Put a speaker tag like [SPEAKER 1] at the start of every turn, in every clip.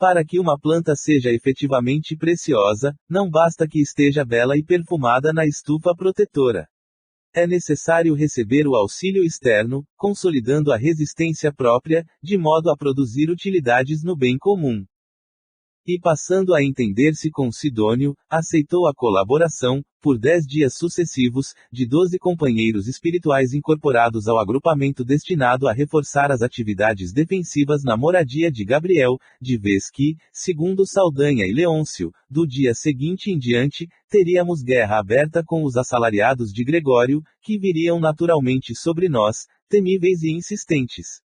[SPEAKER 1] Para que uma planta seja efetivamente preciosa, não basta que esteja bela e perfumada na estufa protetora. É necessário receber o auxílio externo, consolidando a resistência própria, de modo a produzir utilidades no bem comum. E passando a entender-se com Sidônio, aceitou a colaboração, por 10 dias sucessivos, de 12 companheiros espirituais incorporados ao agrupamento destinado a reforçar as atividades defensivas na moradia de Gabriel, de vez que, segundo Saldanha e Leôncio, do dia seguinte em diante, teríamos guerra aberta com os assalariados de Gregório, que viriam naturalmente sobre nós, temíveis e insistentes.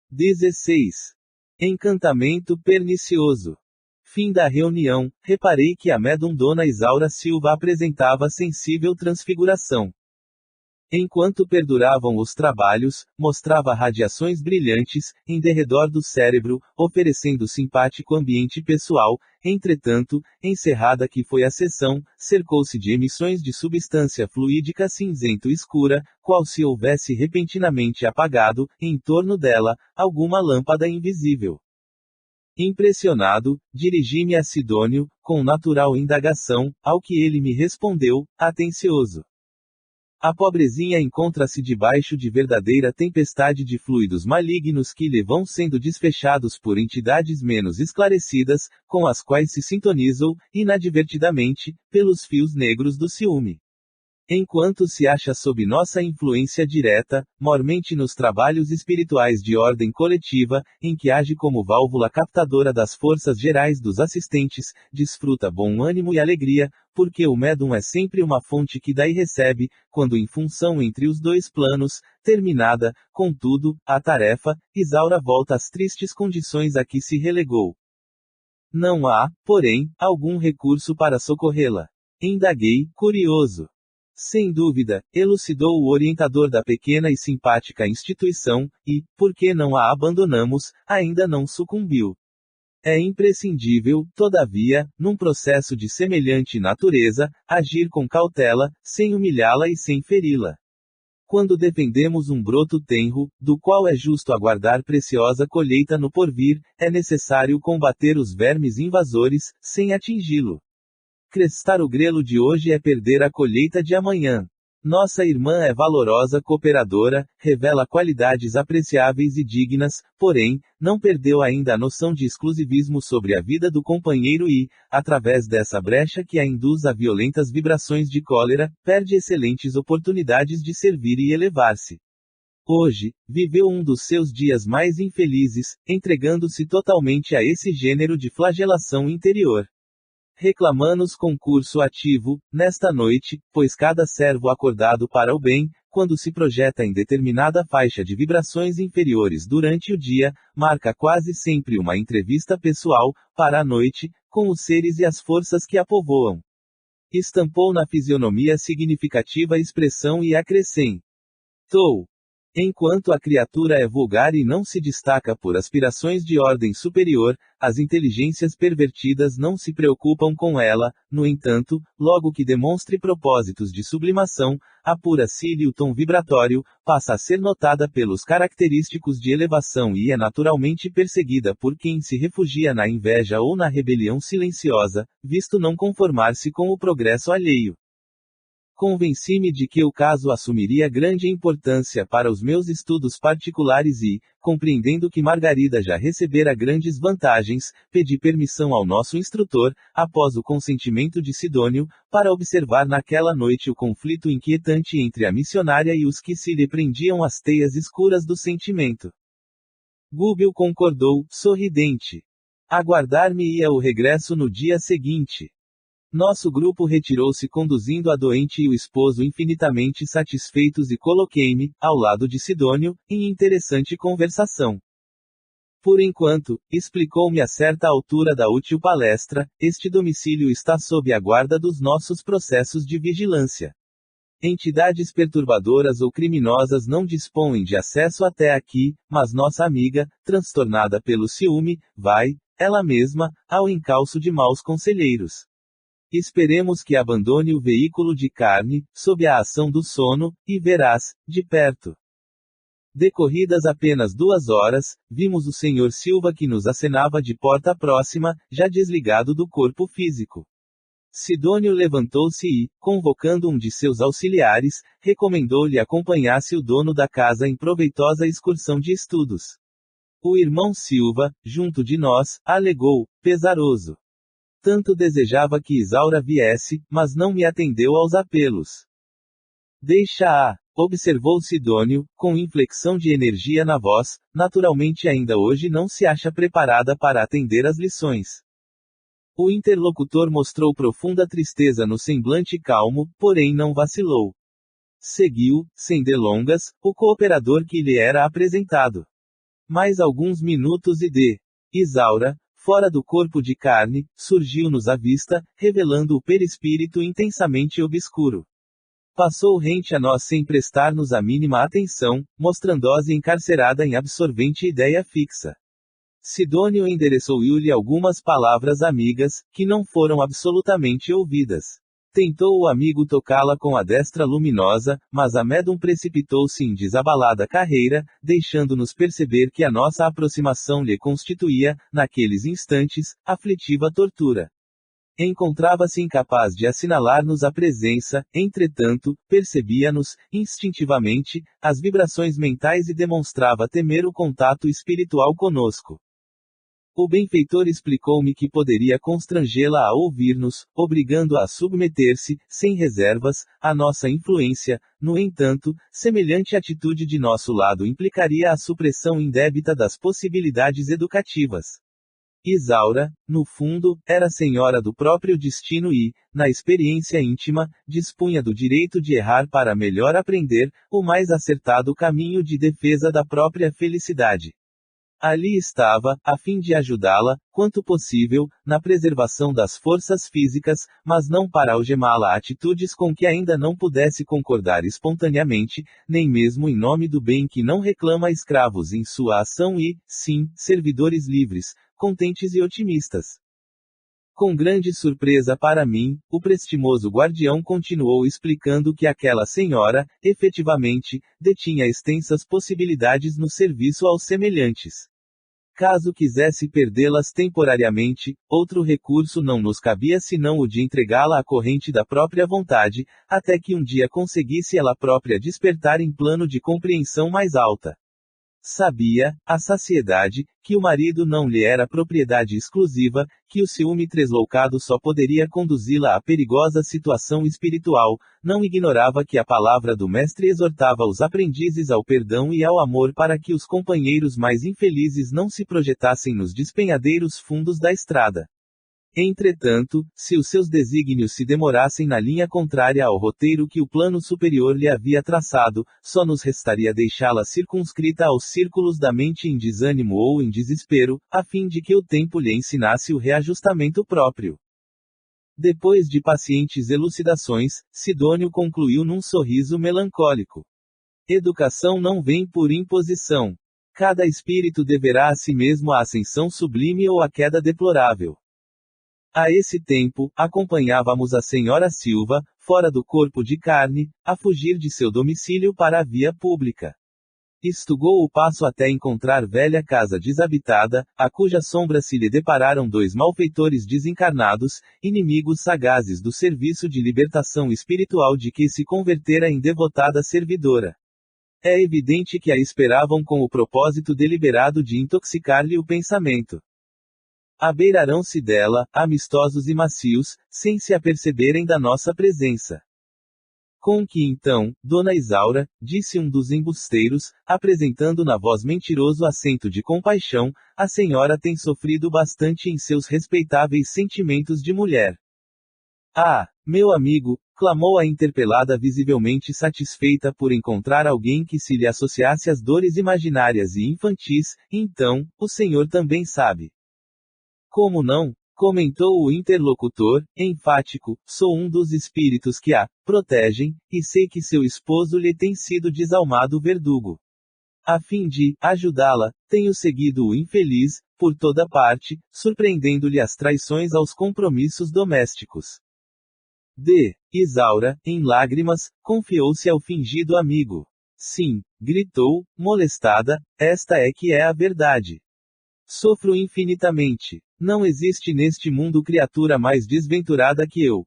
[SPEAKER 1] 16. Encantamento pernicioso. Fim da reunião, reparei que a médum Dona Isaura Silva apresentava sensível transfiguração. Enquanto perduravam os trabalhos, mostrava radiações brilhantes, em derredor do cérebro, oferecendo simpático ambiente pessoal. Entretanto, encerrada que foi a sessão, cercou-se de emissões de substância fluídica cinzento-escura, qual se houvesse repentinamente apagado, em torno dela, alguma lâmpada invisível. Impressionado, dirigi-me a Sidônio, com natural indagação, ao que ele me respondeu, atencioso. A pobrezinha encontra-se debaixo de verdadeira tempestade de fluidos malignos que lhe vão sendo desfechados por entidades menos esclarecidas, com as quais se sintonizam, inadvertidamente, pelos fios negros do ciúme. Enquanto se acha sob nossa influência direta, mormente nos trabalhos espirituais de ordem coletiva, em que age como válvula captadora das forças gerais dos assistentes, desfruta bom ânimo e alegria, porque o médium é sempre uma fonte que dá e recebe, quando em função entre os dois planos, terminada, contudo, a tarefa, Isaura volta às tristes condições a que se relegou. Não há, porém, algum recurso para socorrê-la. Indaguei, curioso. Sem dúvida, elucidou o orientador da pequena e simpática instituição, e, porque não a abandonamos, ainda não sucumbiu. É imprescindível, todavia, num processo de semelhante natureza, agir com cautela, sem humilhá-la e sem feri-la. Quando defendemos um broto tenro, do qual é justo aguardar preciosa colheita no porvir, é necessário combater os vermes invasores, sem atingi-lo. Crestar o grelo de hoje é perder a colheita de amanhã. Nossa irmã é valorosa cooperadora, revela qualidades apreciáveis e dignas, porém, não perdeu ainda a noção de exclusivismo sobre a vida do companheiro e, através dessa brecha que a induz a violentas vibrações de cólera, perde excelentes oportunidades de servir e elevar-se. Hoje, viveu um dos seus dias mais infelizes, entregando-se totalmente a esse gênero de flagelação interior. Reclamamos concurso ativo, nesta noite, pois cada servo acordado para o bem, quando se projeta em determinada faixa de vibrações inferiores durante o dia, marca quase sempre uma entrevista pessoal, para a noite, com os seres e as forças que a povoam. Estampou na fisionomia significativa expressão e acrescentou. Enquanto a criatura é vulgar e não se destaca por aspirações de ordem superior, as inteligências pervertidas não se preocupam com ela, no entanto, logo que demonstre propósitos de sublimação, apura-se-lhe o tom vibratório, passa a ser notada pelos característicos de elevação e é naturalmente perseguida por quem se refugia na inveja ou na rebelião silenciosa, visto não conformar-se com o progresso alheio. Convenci-me de que o caso assumiria grande importância para os meus estudos particulares e, compreendendo que Margarida já recebera grandes vantagens, pedi permissão ao nosso instrutor, após o consentimento de Sidônio, para observar naquela noite o conflito inquietante entre a missionária e os que se lhe prendiam às teias escuras do sentimento. Gúbio concordou, sorridente. Aguardar-me-ia o regresso no dia seguinte. Nosso grupo retirou-se conduzindo a doente e o esposo infinitamente satisfeitos e coloquei-me, ao lado de Sidônio, em interessante conversação. Por enquanto, explicou-me a certa altura da útil palestra, este domicílio está sob a guarda dos nossos processos de vigilância. Entidades perturbadoras ou criminosas não dispõem de acesso até aqui, mas nossa amiga, transtornada pelo ciúme, vai, ela mesma, ao encalço de maus conselheiros. Esperemos que abandone o veículo de carne, sob a ação do sono, e verás, de perto. Decorridas apenas 2 horas, vimos o Sr. Silva que nos acenava de porta próxima, já desligado do corpo físico. Sidônio levantou-se e, convocando um de seus auxiliares, recomendou-lhe acompanhasse o dono da casa em proveitosa excursão de estudos. O irmão Silva, junto de nós, alegou, pesaroso. Tanto desejava que Isaura viesse, mas não me atendeu aos apelos. Deixa-a, observou Sidônio, com inflexão de energia na voz, naturalmente ainda hoje não se acha preparada para atender às lições. O interlocutor mostrou profunda tristeza no semblante calmo, porém não vacilou. Seguiu, sem delongas, o cooperador que lhe era apresentado. Mais alguns minutos e Isaura, fora do corpo de carne, surgiu-nos à vista, revelando o perispírito intensamente obscuro. Passou rente a nós sem prestar-nos a mínima atenção, mostrando-se encarcerada em absorvente ideia fixa. Sidônio endereçou-lhe algumas palavras amigas, que não foram absolutamente ouvidas. Tentou o amigo tocá-la com a destra luminosa, mas a médum precipitou-se em desabalada carreira, deixando-nos perceber que a nossa aproximação lhe constituía, naqueles instantes, aflitiva tortura. Encontrava-se incapaz de assinalar-nos a presença, entretanto, percebia-nos, instintivamente, as vibrações mentais e demonstrava temer o contato espiritual conosco. O benfeitor explicou-me que poderia constrangê-la a ouvir-nos, obrigando-a a submeter-se, sem reservas, à nossa influência. No entanto, semelhante atitude de nosso lado implicaria a supressão indébita das possibilidades educativas. Isaura, no fundo, era senhora do próprio destino e, na experiência íntima, dispunha do direito de errar para melhor aprender, o mais acertado caminho de defesa da própria felicidade. Ali estava, a fim de ajudá-la, quanto possível, na preservação das forças físicas, mas não para algemá-la a atitudes com que ainda não pudesse concordar espontaneamente, nem mesmo em nome do bem que não reclama escravos em sua ação e, sim, servidores livres, contentes e otimistas. Com grande surpresa para mim, o prestimoso guardião continuou explicando que aquela senhora, efetivamente, detinha extensas possibilidades no serviço aos semelhantes. Caso quisesse perdê-las temporariamente, outro recurso não nos cabia senão o de entregá-la à corrente da própria vontade, até que um dia conseguisse ela própria despertar em plano de compreensão mais alta. Sabia, à saciedade, que o marido não lhe era propriedade exclusiva, que o ciúme tresloucado só poderia conduzi-la a perigosa situação espiritual, não ignorava que a palavra do mestre exortava os aprendizes ao perdão e ao amor para que os companheiros mais infelizes não se projetassem nos despenhadeiros fundos da estrada. Entretanto, se os seus desígnios se demorassem na linha contrária ao roteiro que o plano superior lhe havia traçado, só nos restaria deixá-la circunscrita aos círculos da mente em desânimo ou em desespero, a fim de que o tempo lhe ensinasse o reajustamento próprio. Depois de pacientes elucidações, Sidônio concluiu num sorriso melancólico. Educação não vem por imposição. Cada espírito deverá a si mesmo a ascensão sublime ou a queda deplorável. A esse tempo, acompanhávamos a senhora Silva, fora do corpo de carne, a fugir de seu domicílio para a via pública. Estugou o passo até encontrar velha casa desabitada, a cuja sombra se lhe depararam dois malfeitores desencarnados, inimigos sagazes do serviço de libertação espiritual de que se convertera em devotada servidora. É evidente que a esperavam com o propósito deliberado de intoxicar-lhe o pensamento. Abeirarão-se dela, amistosos e macios, sem se aperceberem da nossa presença. Com que então, Dona Isaura, disse um dos embusteiros, apresentando na voz mentiroso acento de compaixão, a senhora tem sofrido bastante em seus respeitáveis sentimentos de mulher. Ah, meu amigo, clamou a interpelada visivelmente satisfeita por encontrar alguém que se lhe associasse às dores imaginárias e infantis, então, o senhor também sabe. Como não? Comentou o interlocutor, enfático, sou um dos espíritos que a protegem, e sei que seu esposo lhe tem sido desalmado verdugo. A fim de ajudá-la, tenho seguido o infeliz, por toda parte, surpreendendo-lhe as traições aos compromissos domésticos. Isaura, em lágrimas, confiou-se ao fingido amigo. Sim, gritou, molestada, esta é que é a verdade. Sofro infinitamente. Não existe neste mundo criatura mais desventurada que eu.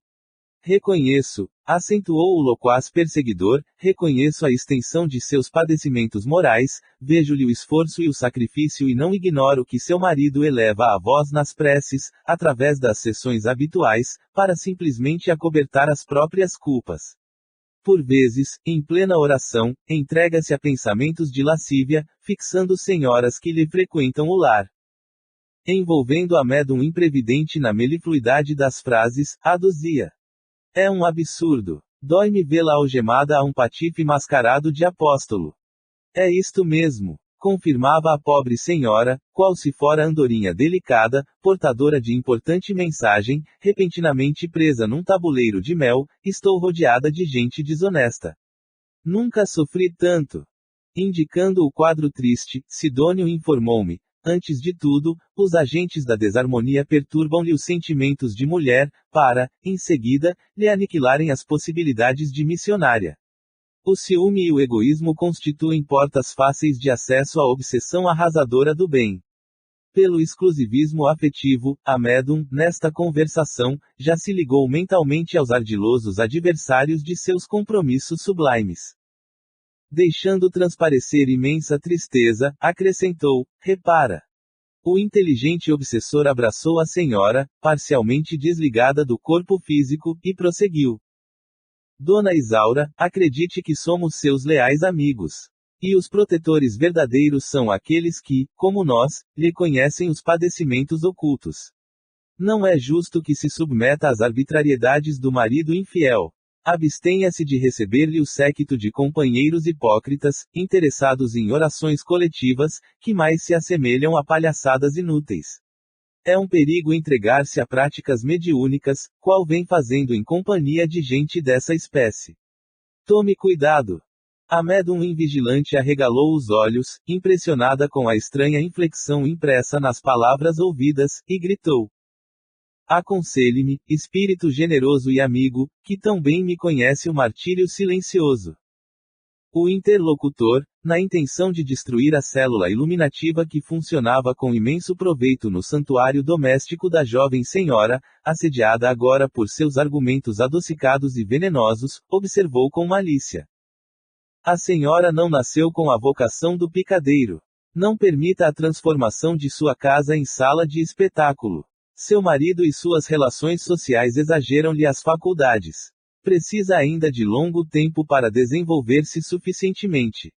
[SPEAKER 1] Reconheço, acentuou o loquaz perseguidor, reconheço a extensão de seus padecimentos morais, vejo-lhe o esforço e o sacrifício e não ignoro que seu marido eleva a voz nas preces, através das sessões habituais, para simplesmente acobertar as próprias culpas. Por vezes, em plena oração, entrega-se a pensamentos de lascívia, fixando senhoras que lhe frequentam o lar. Envolvendo a médum imprevidente na melifluidade das frases, aduzia. É um absurdo. Dói-me vê-la algemada a um patife mascarado de apóstolo. É isto mesmo, confirmava a pobre senhora, qual se fora andorinha delicada, portadora de importante mensagem, repentinamente presa num tabuleiro de mel, estou rodeada de gente desonesta. Nunca sofri tanto. Indicando o quadro triste, Sidônio informou-me. Antes de tudo, os agentes da desarmonia perturbam-lhe os sentimentos de mulher, para, em seguida, lhe aniquilarem as possibilidades de missionária. O ciúme e o egoísmo constituem portas fáceis de acesso à obsessão arrasadora do bem. Pelo exclusivismo afetivo, a médum, nesta conversação, já se ligou mentalmente aos ardilosos adversários de seus compromissos sublimes. Deixando transparecer imensa tristeza, acrescentou, repara. O inteligente obsessor abraçou a senhora, parcialmente desligada do corpo físico, e prosseguiu. Dona Isaura, acredite que somos seus leais amigos. E os protetores verdadeiros são aqueles que, como nós, lhe conhecem os padecimentos ocultos. Não é justo que se submeta às arbitrariedades do marido infiel. Abstenha-se de receber-lhe o séquito de companheiros hipócritas, interessados em orações coletivas, que mais se assemelham a palhaçadas inúteis. É um perigo entregar-se a práticas mediúnicas, qual vem fazendo em companhia de gente dessa espécie. Tome cuidado. A médum invigilante arregalou os olhos, impressionada com a estranha inflexão impressa nas palavras ouvidas, e gritou. Aconselhe-me, espírito generoso e amigo, que tão bem me conhece o martírio silencioso. O interlocutor, na intenção de destruir a célula iluminativa que funcionava com imenso proveito no santuário doméstico da jovem senhora, assediada agora por seus argumentos adocicados e venenosos, observou com malícia. A senhora não nasceu com a vocação do picadeiro. Não permita a transformação de sua casa em sala de espetáculo. Seu marido e suas relações sociais exageram-lhe as faculdades. Precisa ainda de longo tempo para desenvolver-se suficientemente.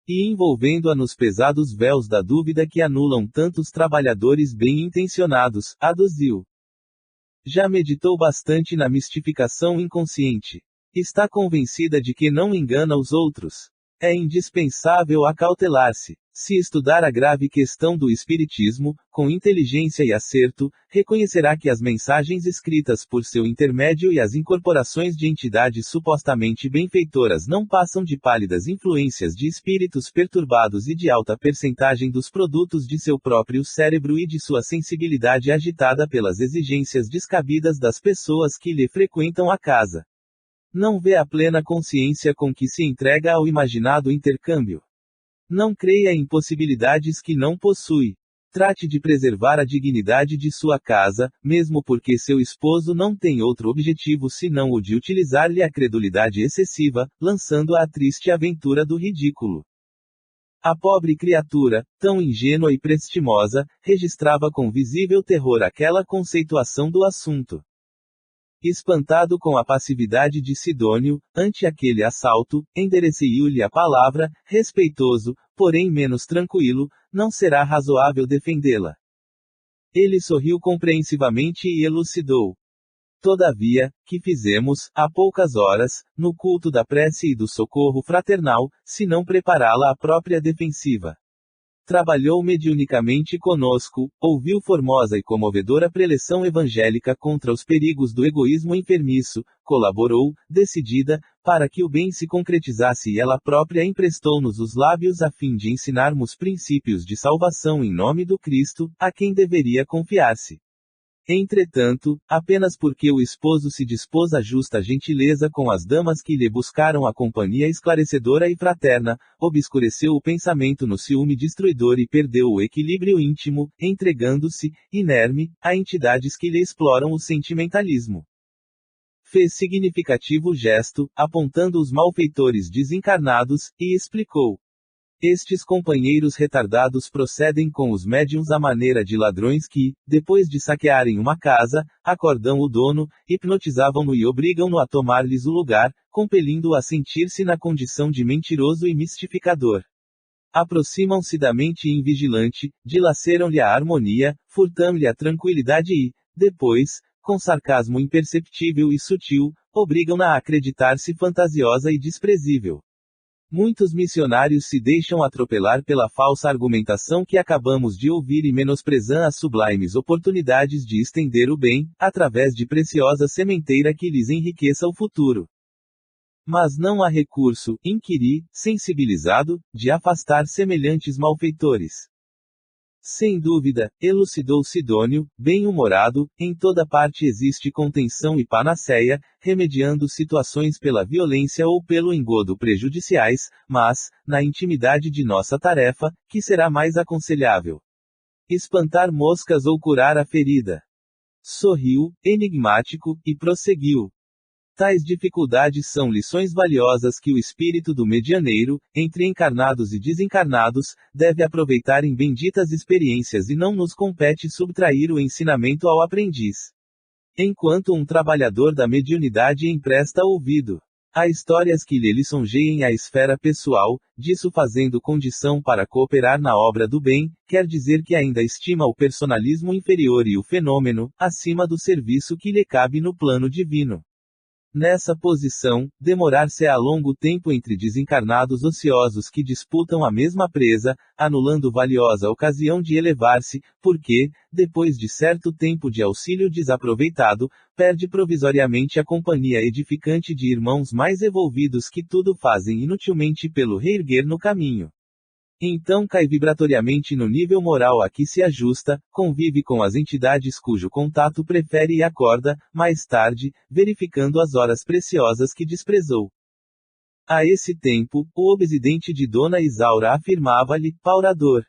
[SPEAKER 1] E envolvendo-a nos pesados véus da dúvida que anulam tantos trabalhadores bem-intencionados, aduziu. Já meditou bastante na mistificação inconsciente. Está convencida de que não engana os outros. É indispensável acautelar-se. Se estudar a grave questão do espiritismo, com inteligência e acerto, reconhecerá que as mensagens escritas por seu intermédio e as incorporações de entidades supostamente benfeitoras não passam de pálidas influências de espíritos perturbados e de alta percentagem dos produtos de seu próprio cérebro e de sua sensibilidade agitada pelas exigências descabidas das pessoas que lhe frequentam a casa. Não vê a plena consciência com que se entrega ao imaginado intercâmbio. Não creia em possibilidades que não possui. Trate de preservar a dignidade de sua casa, mesmo porque seu esposo não tem outro objetivo senão o de utilizar-lhe a credulidade excessiva, lançando-a à triste aventura do ridículo. A pobre criatura, tão ingênua e prestimosa, registrava com visível terror aquela conceituação do assunto. Espantado com a passividade de Sidônio, ante aquele assalto, enderecei-lhe a palavra, respeitoso, porém menos tranquilo, não será razoável defendê-la. Ele sorriu compreensivamente e elucidou. Todavia, que fizemos, há poucas horas, no culto da prece e do socorro fraternal, se não prepará-la à própria defensiva? Trabalhou mediunicamente conosco, ouviu formosa e comovedora preleção evangélica contra os perigos do egoísmo enfermiço, colaborou, decidida, para que o bem se concretizasse e ela própria emprestou-nos os lábios a fim de ensinarmos princípios de salvação em nome do Cristo, a quem deveria confiar-se. Entretanto, apenas porque o esposo se dispôs a justa gentileza com as damas que lhe buscaram a companhia esclarecedora e fraterna, obscureceu o pensamento no ciúme destruidor e perdeu o equilíbrio íntimo, entregando-se, inerme, a entidades que lhe exploram o sentimentalismo. Fez significativo gesto, apontando os malfeitores desencarnados, e explicou. Estes companheiros retardados procedem com os médiuns à maneira de ladrões que, depois de saquearem uma casa, acordam o dono, hipnotizavam-no e obrigam-no a tomar-lhes o lugar, compelindo-o a sentir-se na condição de mentiroso e mistificador. Aproximam-se da mente invigilante, dilaceram-lhe a harmonia, furtam-lhe a tranquilidade e, depois, com sarcasmo imperceptível e sutil, obrigam-na a acreditar-se fantasiosa e desprezível. Muitos missionários se deixam atropelar pela falsa argumentação que acabamos de ouvir e menosprezam as sublimes oportunidades de estender o bem, através de preciosa sementeira que lhes enriqueça o futuro. Mas não há recurso, inquiri, sensibilizado, de afastar semelhantes malfeitores. Sem dúvida, elucidou Sidônio, bem-humorado, em toda parte existe contenção e panaceia, remediando situações pela violência ou pelo engodo prejudiciais, mas, na intimidade de nossa tarefa, que será mais aconselhável? Espantar moscas ou curar a ferida? Sorriu, enigmático, e prosseguiu. Tais dificuldades são lições valiosas que o espírito do medianeiro, entre encarnados e desencarnados, deve aproveitar em benditas experiências e não nos compete subtrair o ensinamento ao aprendiz. Enquanto um trabalhador da mediunidade empresta ouvido a histórias que lhe lisonjeiem a esfera pessoal, disso fazendo condição para cooperar na obra do bem, quer dizer que ainda estima o personalismo inferior e o fenômeno, acima do serviço que lhe cabe no plano divino. Nessa posição, demorar-se-á longo tempo entre desencarnados ociosos que disputam a mesma presa, anulando valiosa ocasião de elevar-se, porque, depois de certo tempo de auxílio desaproveitado, perde provisoriamente a companhia edificante de irmãos mais evolvidos que tudo fazem inutilmente pelo reerguer no caminho. Então cai vibratoriamente no nível moral a que se ajusta, convive com as entidades cujo contato prefere e acorda, mais tarde, verificando as horas preciosas que desprezou. A esse tempo, o obsidente de Dona Isaura afirmava-lhe, paurador.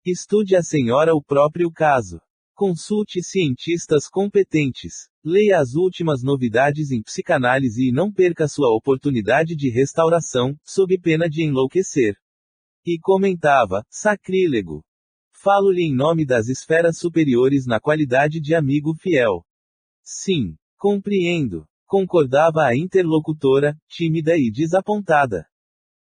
[SPEAKER 1] Estude a senhora o próprio caso. Consulte cientistas competentes. Leia as últimas novidades em psicanálise e não perca sua oportunidade de restauração, sob pena de enlouquecer. E comentava, sacrílego. Falo-lhe em nome das esferas superiores na qualidade de amigo fiel. Sim, compreendo. Concordava a interlocutora, tímida e desapontada.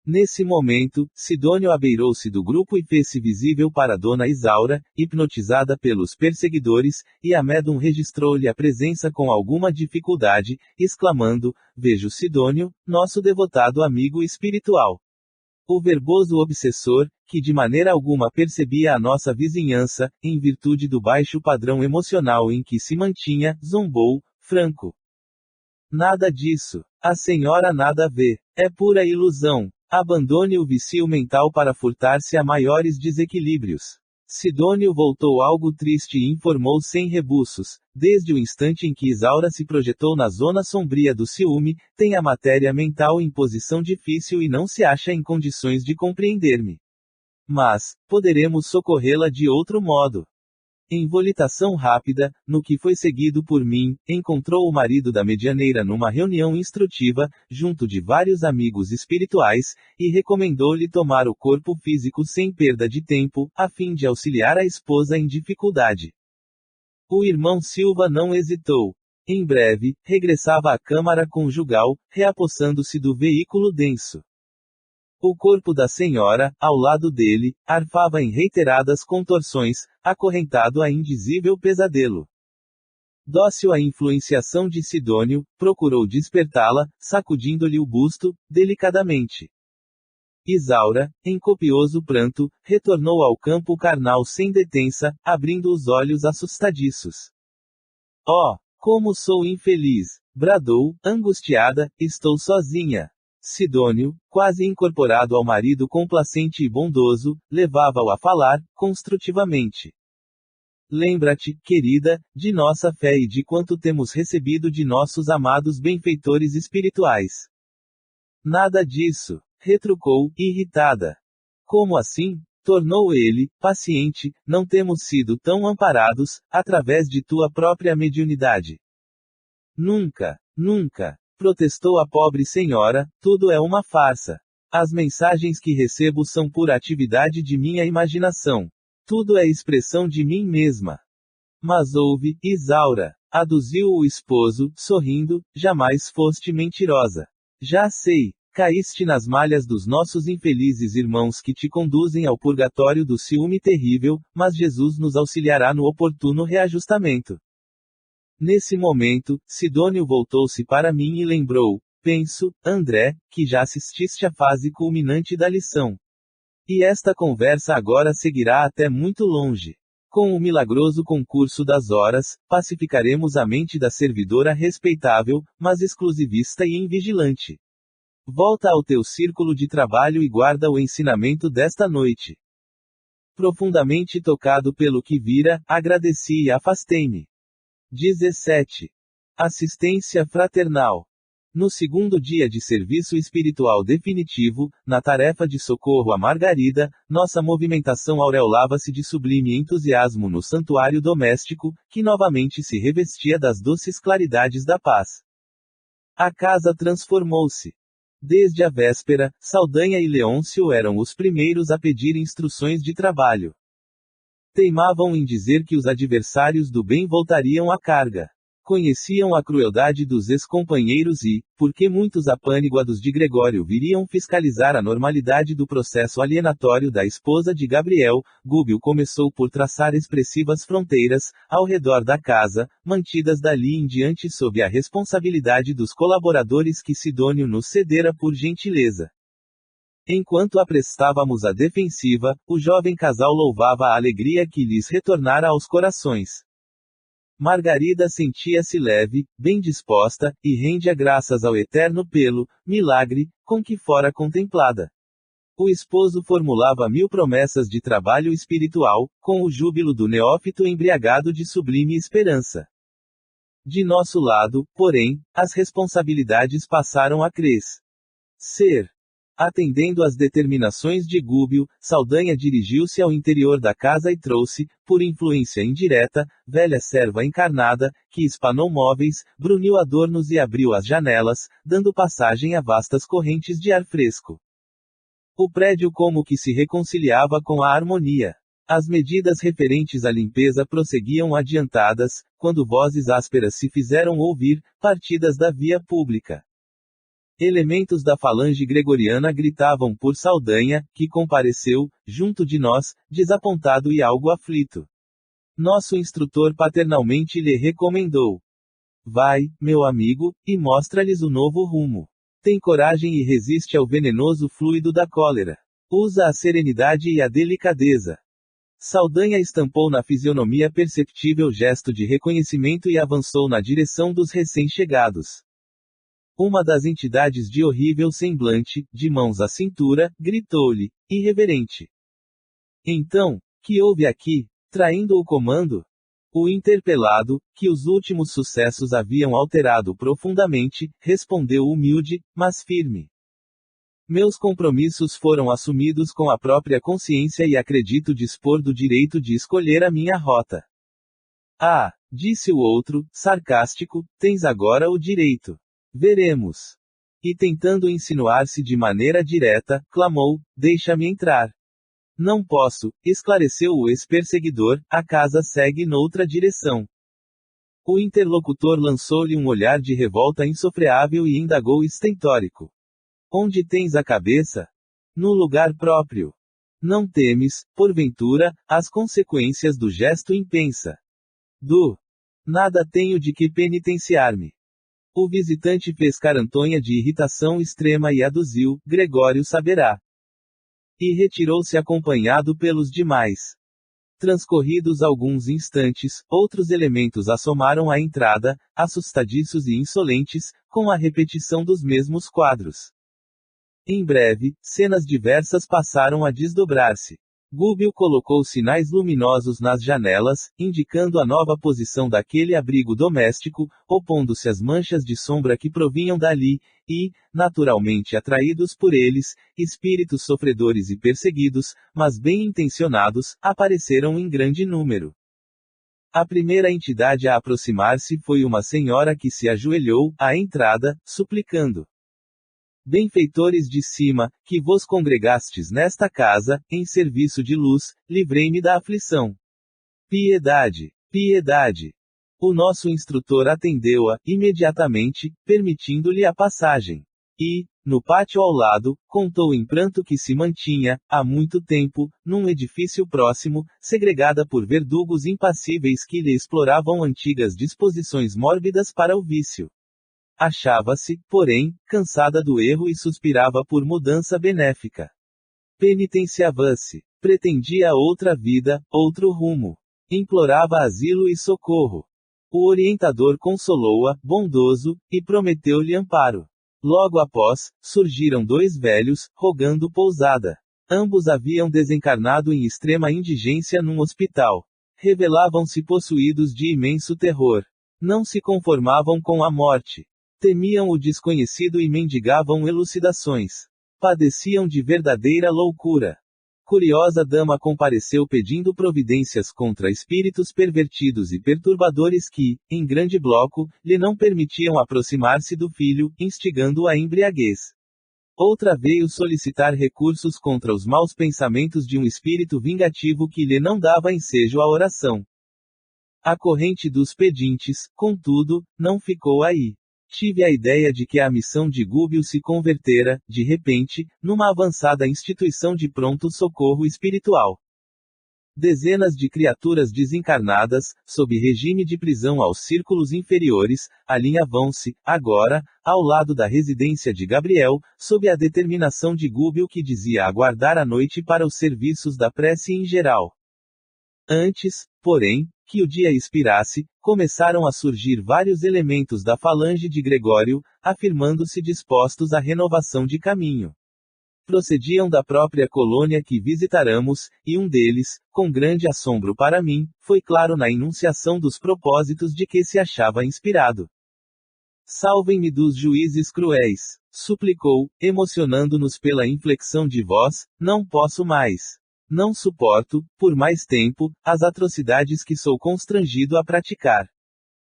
[SPEAKER 1] Nesse momento, Sidônio abeirou-se do grupo e fez-se visível para Dona Isaura, hipnotizada pelos perseguidores, e a médum registrou-lhe a presença com alguma dificuldade, exclamando, vejo Sidônio, nosso devotado amigo espiritual. O verboso obsessor, que de maneira alguma percebia a nossa vizinhança, em virtude do baixo padrão emocional em que se mantinha, zombou, franco. Nada disso. A senhora nada vê. É pura ilusão. Abandone o vício mental para furtar-se a maiores desequilíbrios. Sidônio voltou algo triste e informou sem rebuços, desde o instante em que Isaura se projetou na zona sombria do ciúme, tem a matéria mental em posição difícil e não se acha em condições de compreender-me. Mas, poderemos socorrê-la de outro modo. Em volitação rápida, no que foi seguido por mim, encontrou o marido da medianeira numa reunião instrutiva, junto de vários amigos espirituais, e recomendou-lhe tomar o corpo físico sem perda de tempo, a fim de auxiliar a esposa em dificuldade. O irmão Silva não hesitou. Em breve, regressava à câmara conjugal, reapossando-se do veículo denso. O corpo da senhora, ao lado dele, arfava em reiteradas contorções, acorrentado a indizível pesadelo. Dócil à influenciação de Sidônio, procurou despertá-la, sacudindo-lhe o busto, delicadamente. Isaura, em copioso pranto, retornou ao campo carnal sem detença, abrindo os olhos assustadiços. Oh, como sou infeliz! Bradou, angustiada, estou sozinha. Sidônio, quase incorporado ao marido complacente e bondoso, levava-o a falar, construtivamente. Lembra-te, querida, de nossa fé e de quanto temos recebido de nossos amados benfeitores espirituais. Nada disso, retrucou, irritada. Como assim? Tornou ele, paciente, não temos sido tão amparados, através de tua própria mediunidade. Nunca, nunca, protestou a pobre senhora, tudo é uma farsa. As mensagens que recebo são pura atividade de minha imaginação. Tudo é expressão de mim mesma. Mas ouve, Isaura, aduziu o esposo, sorrindo, jamais foste mentirosa. Já sei, caíste nas malhas dos nossos infelizes irmãos que te conduzem ao purgatório do ciúme terrível, mas Jesus nos auxiliará no oportuno reajustamento. Nesse momento, Sidônio voltou-se para mim e lembrou, penso, André, que já assististe à fase culminante da lição. E esta conversa agora seguirá até muito longe. Com o milagroso concurso das horas, pacificaremos a mente da servidora respeitável, mas exclusivista e invigilante. Volta ao teu círculo de trabalho e guarda o ensinamento desta noite. Profundamente tocado pelo que vira, agradeci e afastei-me. 17. Assistência fraternal. No segundo dia de serviço espiritual definitivo, na tarefa de socorro a Margarida, nossa movimentação aureolava-se de sublime entusiasmo no santuário doméstico, que novamente se revestia das doces claridades da paz. A casa transformou-se. Desde a véspera, Saldanha e Leôncio eram os primeiros a pedir instruções de trabalho. Teimavam em dizer que os adversários do bem voltariam à carga. Conheciam a crueldade dos ex-companheiros e, porque muitos apâniguados de Gregório viriam fiscalizar a normalidade do processo alienatório da esposa de Gabriel, Gúbio começou por traçar expressivas fronteiras, ao redor da casa, mantidas dali em diante sob a responsabilidade dos colaboradores que Sidônio nos cedera por gentileza. Enquanto aprestávamos a defensiva, o jovem casal louvava a alegria que lhes retornara aos corações. Margarida sentia-se leve, bem disposta, e rende graças ao Eterno pelo milagre com que fora contemplada. O esposo formulava 1000 promessas de trabalho espiritual, com o júbilo do neófito embriagado de sublime esperança. De nosso lado, porém, as responsabilidades passaram a crescer. Atendendo às determinações de Gúbio, Saldanha dirigiu-se ao interior da casa e trouxe, por influência indireta, velha serva encarnada, que espanou móveis, bruniu adornos e abriu as janelas, dando passagem a vastas correntes de ar fresco. O prédio como que se reconciliava com a harmonia. As medidas referentes à limpeza prosseguiam adiantadas, quando vozes ásperas se fizeram ouvir, partidas da via pública. Elementos da falange gregoriana gritavam por Saldanha, que compareceu, junto de nós, desapontado e algo aflito. Nosso instrutor paternalmente lhe recomendou: vai, meu amigo, e mostra-lhes o novo rumo. Tem coragem e resiste ao venenoso fluido da cólera. Usa a serenidade e a delicadeza. Saldanha estampou na fisionomia perceptível gesto de reconhecimento e avançou na direção dos recém-chegados. Uma das entidades de horrível semblante, de mãos à cintura, gritou-lhe, irreverente: então, que houve aqui? Traindo o comando? O interpelado, que os últimos sucessos haviam alterado profundamente, respondeu humilde, mas firme: meus compromissos foram assumidos com a própria consciência e acredito dispor do direito de escolher a minha rota. Ah, disse o outro, sarcástico, tens agora o direito. Veremos. E tentando insinuar-se de maneira direta, clamou: deixa-me entrar. Não posso, esclareceu o ex-perseguidor, a casa segue noutra direção. O interlocutor lançou-lhe um olhar de revolta insofreável e indagou estentórico: onde tens a cabeça? No lugar próprio. Não temes, porventura, as consequências do gesto impensa. Nada tenho de que penitenciar-me. O visitante fez carantonha de irritação extrema e aduziu: Gregório saberá. E retirou-se acompanhado pelos demais. Transcorridos alguns instantes, outros elementos assomaram à entrada, assustadiços e insolentes, com a repetição dos mesmos quadros. Em breve, cenas diversas passaram a desdobrar-se. Gúbio colocou sinais luminosos nas janelas, indicando a nova posição daquele abrigo doméstico, opondo-se às manchas de sombra que provinham dali, e, naturalmente atraídos por eles, espíritos sofredores e perseguidos, mas bem intencionados, apareceram em grande número. A primeira entidade a aproximar-se foi uma senhora que se ajoelhou, à entrada, suplicando: Benfeitores de cima, que vos congregastes nesta casa, em serviço de luz, livrei-me da aflição. Piedade! Piedade! O nosso instrutor atendeu-a, imediatamente, permitindo-lhe a passagem. E, no pátio ao lado, contou em pranto que se mantinha, há muito tempo, num edifício próximo, segregada por verdugos impassíveis que lhe exploravam antigas disposições mórbidas para o vício. Achava-se, porém, cansada do erro e suspirava por mudança benéfica. Penitenciava-se. Pretendia outra vida, outro rumo. Implorava asilo e socorro. O orientador consolou-a, bondoso, e prometeu-lhe amparo. Logo após, surgiram dois velhos, rogando pousada. Ambos haviam desencarnado em extrema indigência num hospital. Revelavam-se possuídos de imenso terror. Não se conformavam com a morte. Temiam o desconhecido e mendigavam elucidações. Padeciam de verdadeira loucura. Curiosa dama compareceu pedindo providências contra espíritos pervertidos e perturbadores que, em grande bloco, lhe não permitiam aproximar-se do filho, instigando-o à embriaguez. Outra veio solicitar recursos contra os maus pensamentos de um espírito vingativo que lhe não dava ensejo à oração. A corrente dos pedintes, contudo, não ficou aí. Tive a ideia de que a missão de Gúbio se convertera, de repente, numa avançada instituição de pronto-socorro espiritual. Dezenas de criaturas desencarnadas, sob regime de prisão aos círculos inferiores, alinhavam-se, agora, ao lado da residência de Gabriel, sob a determinação de Gúbio que dizia aguardar a noite para os serviços da prece em geral. Antes, porém, que o dia expirasse, começaram a surgir vários elementos da falange de Gregório, afirmando-se dispostos à renovação de caminho. Procediam da própria colônia que visitaramos, e um deles, com grande assombro para mim, foi claro na enunciação dos propósitos de que se achava inspirado. Salvem-me dos juízes cruéis, suplicou, emocionando-nos pela inflexão de voz, não posso mais. Não suporto, por mais tempo, as atrocidades que sou constrangido a praticar.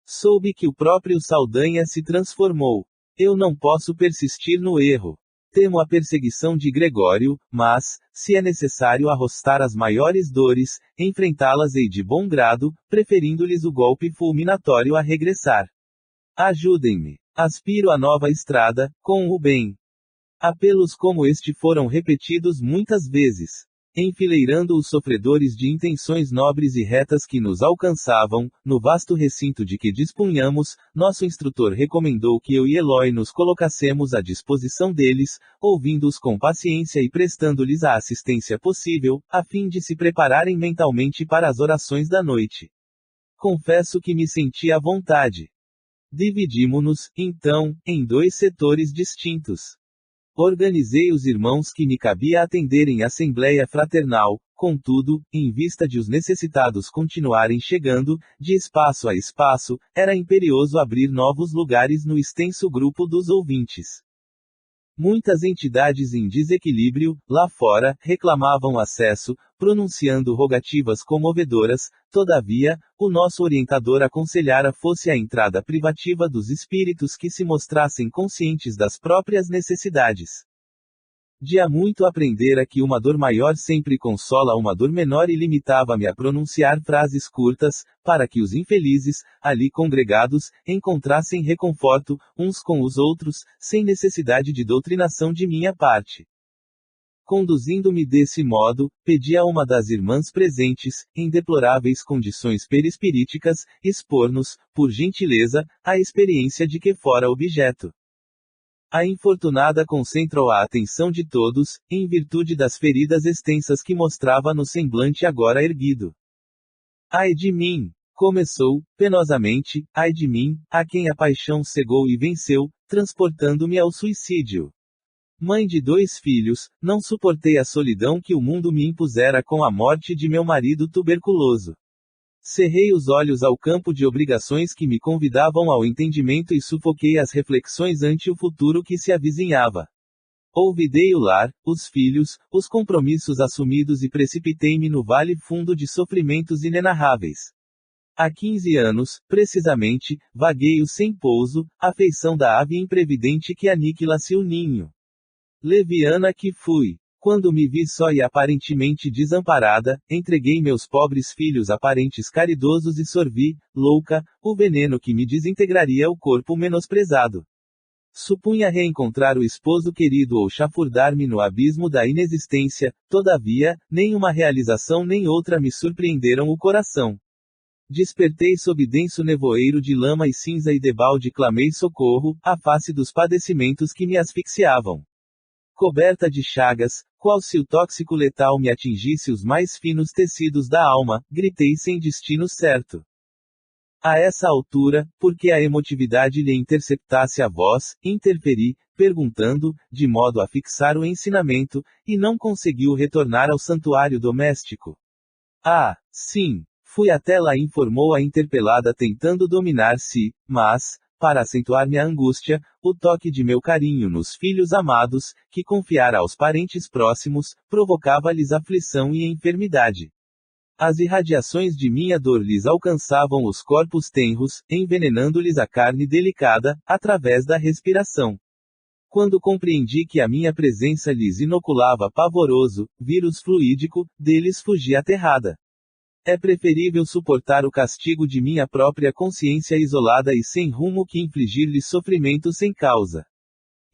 [SPEAKER 1] Soube que o próprio Saldanha se transformou. Eu não posso persistir no erro. Temo a perseguição de Gregório, mas, se é necessário arrostar as maiores dores, enfrentá-las-ei de bom grado, preferindo-lhes o golpe fulminatório a regressar. Ajudem-me. Aspiro a nova estrada, com o bem. Apelos como este foram repetidos muitas vezes. Enfileirando os sofredores de intenções nobres e retas que nos alcançavam, no vasto recinto de que dispunhamos, nosso instrutor recomendou que eu e Eloy nos colocássemos à disposição deles, ouvindo-os com paciência e prestando-lhes a assistência possível, a fim de se prepararem mentalmente para as orações da noite. Confesso que me senti à vontade. Dividimo-nos, então, em dois setores distintos. Organizei os irmãos que me cabia atender em assembleia fraternal, contudo, em vista de os necessitados continuarem chegando, de espaço a espaço, era imperioso abrir novos lugares no extenso grupo dos ouvintes. Muitas entidades em desequilíbrio, lá fora, reclamavam acesso, pronunciando rogativas comovedoras, todavia, o nosso orientador aconselhara fosse a entrada privativa dos espíritos que se mostrassem conscientes das próprias necessidades. De há muito aprendera que uma dor maior sempre consola uma dor menor e limitava-me a pronunciar frases curtas, para que os infelizes, ali congregados, encontrassem reconforto, uns com os outros, sem necessidade de doutrinação de minha parte. Conduzindo-me desse modo, pedi a uma das irmãs presentes, em deploráveis condições perispiríticas, expor-nos, por gentileza, a experiência de que fora objeto. A infortunada concentrou a atenção de todos, em virtude das feridas extensas que mostrava no semblante agora erguido. Ai de mim! Começou, penosamente, ai de mim, a quem a paixão cegou e venceu, transportando-me ao suicídio. Mãe de 2 filhos, não suportei a solidão que o mundo me impusera com a morte de meu marido tuberculoso. Cerrei os olhos ao campo de obrigações que me convidavam ao entendimento e sufoquei as reflexões ante o futuro que se avizinhava. Olvidei o lar, os filhos, os compromissos assumidos e precipitei-me no vale fundo de sofrimentos inenarráveis. Há 15 anos, precisamente, vagueio sem pouso, a feição da ave imprevidente que aniquila seu ninho. Leviana que fui. Quando me vi só e aparentemente desamparada, entreguei meus pobres filhos a parentes caridosos e sorvi, louca, o veneno que me desintegraria o corpo menosprezado. Supunha reencontrar o esposo querido ou chafurdar-me no abismo da inexistência, todavia, nem uma realização nem outra me surpreenderam o coração. Despertei sob denso nevoeiro de lama e cinza e debalde clamei socorro, à face dos padecimentos que me asfixiavam. Coberta de chagas, qual se o tóxico letal me atingisse os mais finos tecidos da alma, gritei sem destino certo. A essa altura, porque a emotividade lhe interceptasse a voz, interferi, perguntando, de modo a fixar o ensinamento, e não conseguiu retornar ao santuário doméstico. Ah, sim, fui até lá, informou a interpelada tentando dominar-se, mas, para acentuar minha angústia, o toque de meu carinho nos filhos amados, que confiara aos parentes próximos, provocava-lhes aflição e enfermidade. As irradiações de minha dor lhes alcançavam os corpos tenros, envenenando-lhes a carne delicada, através da respiração. Quando compreendi que a minha presença lhes inoculava pavoroso, vírus fluídico, deles fugi aterrada. É preferível suportar o castigo de minha própria consciência isolada e sem rumo que infligir-lhes sofrimento sem causa.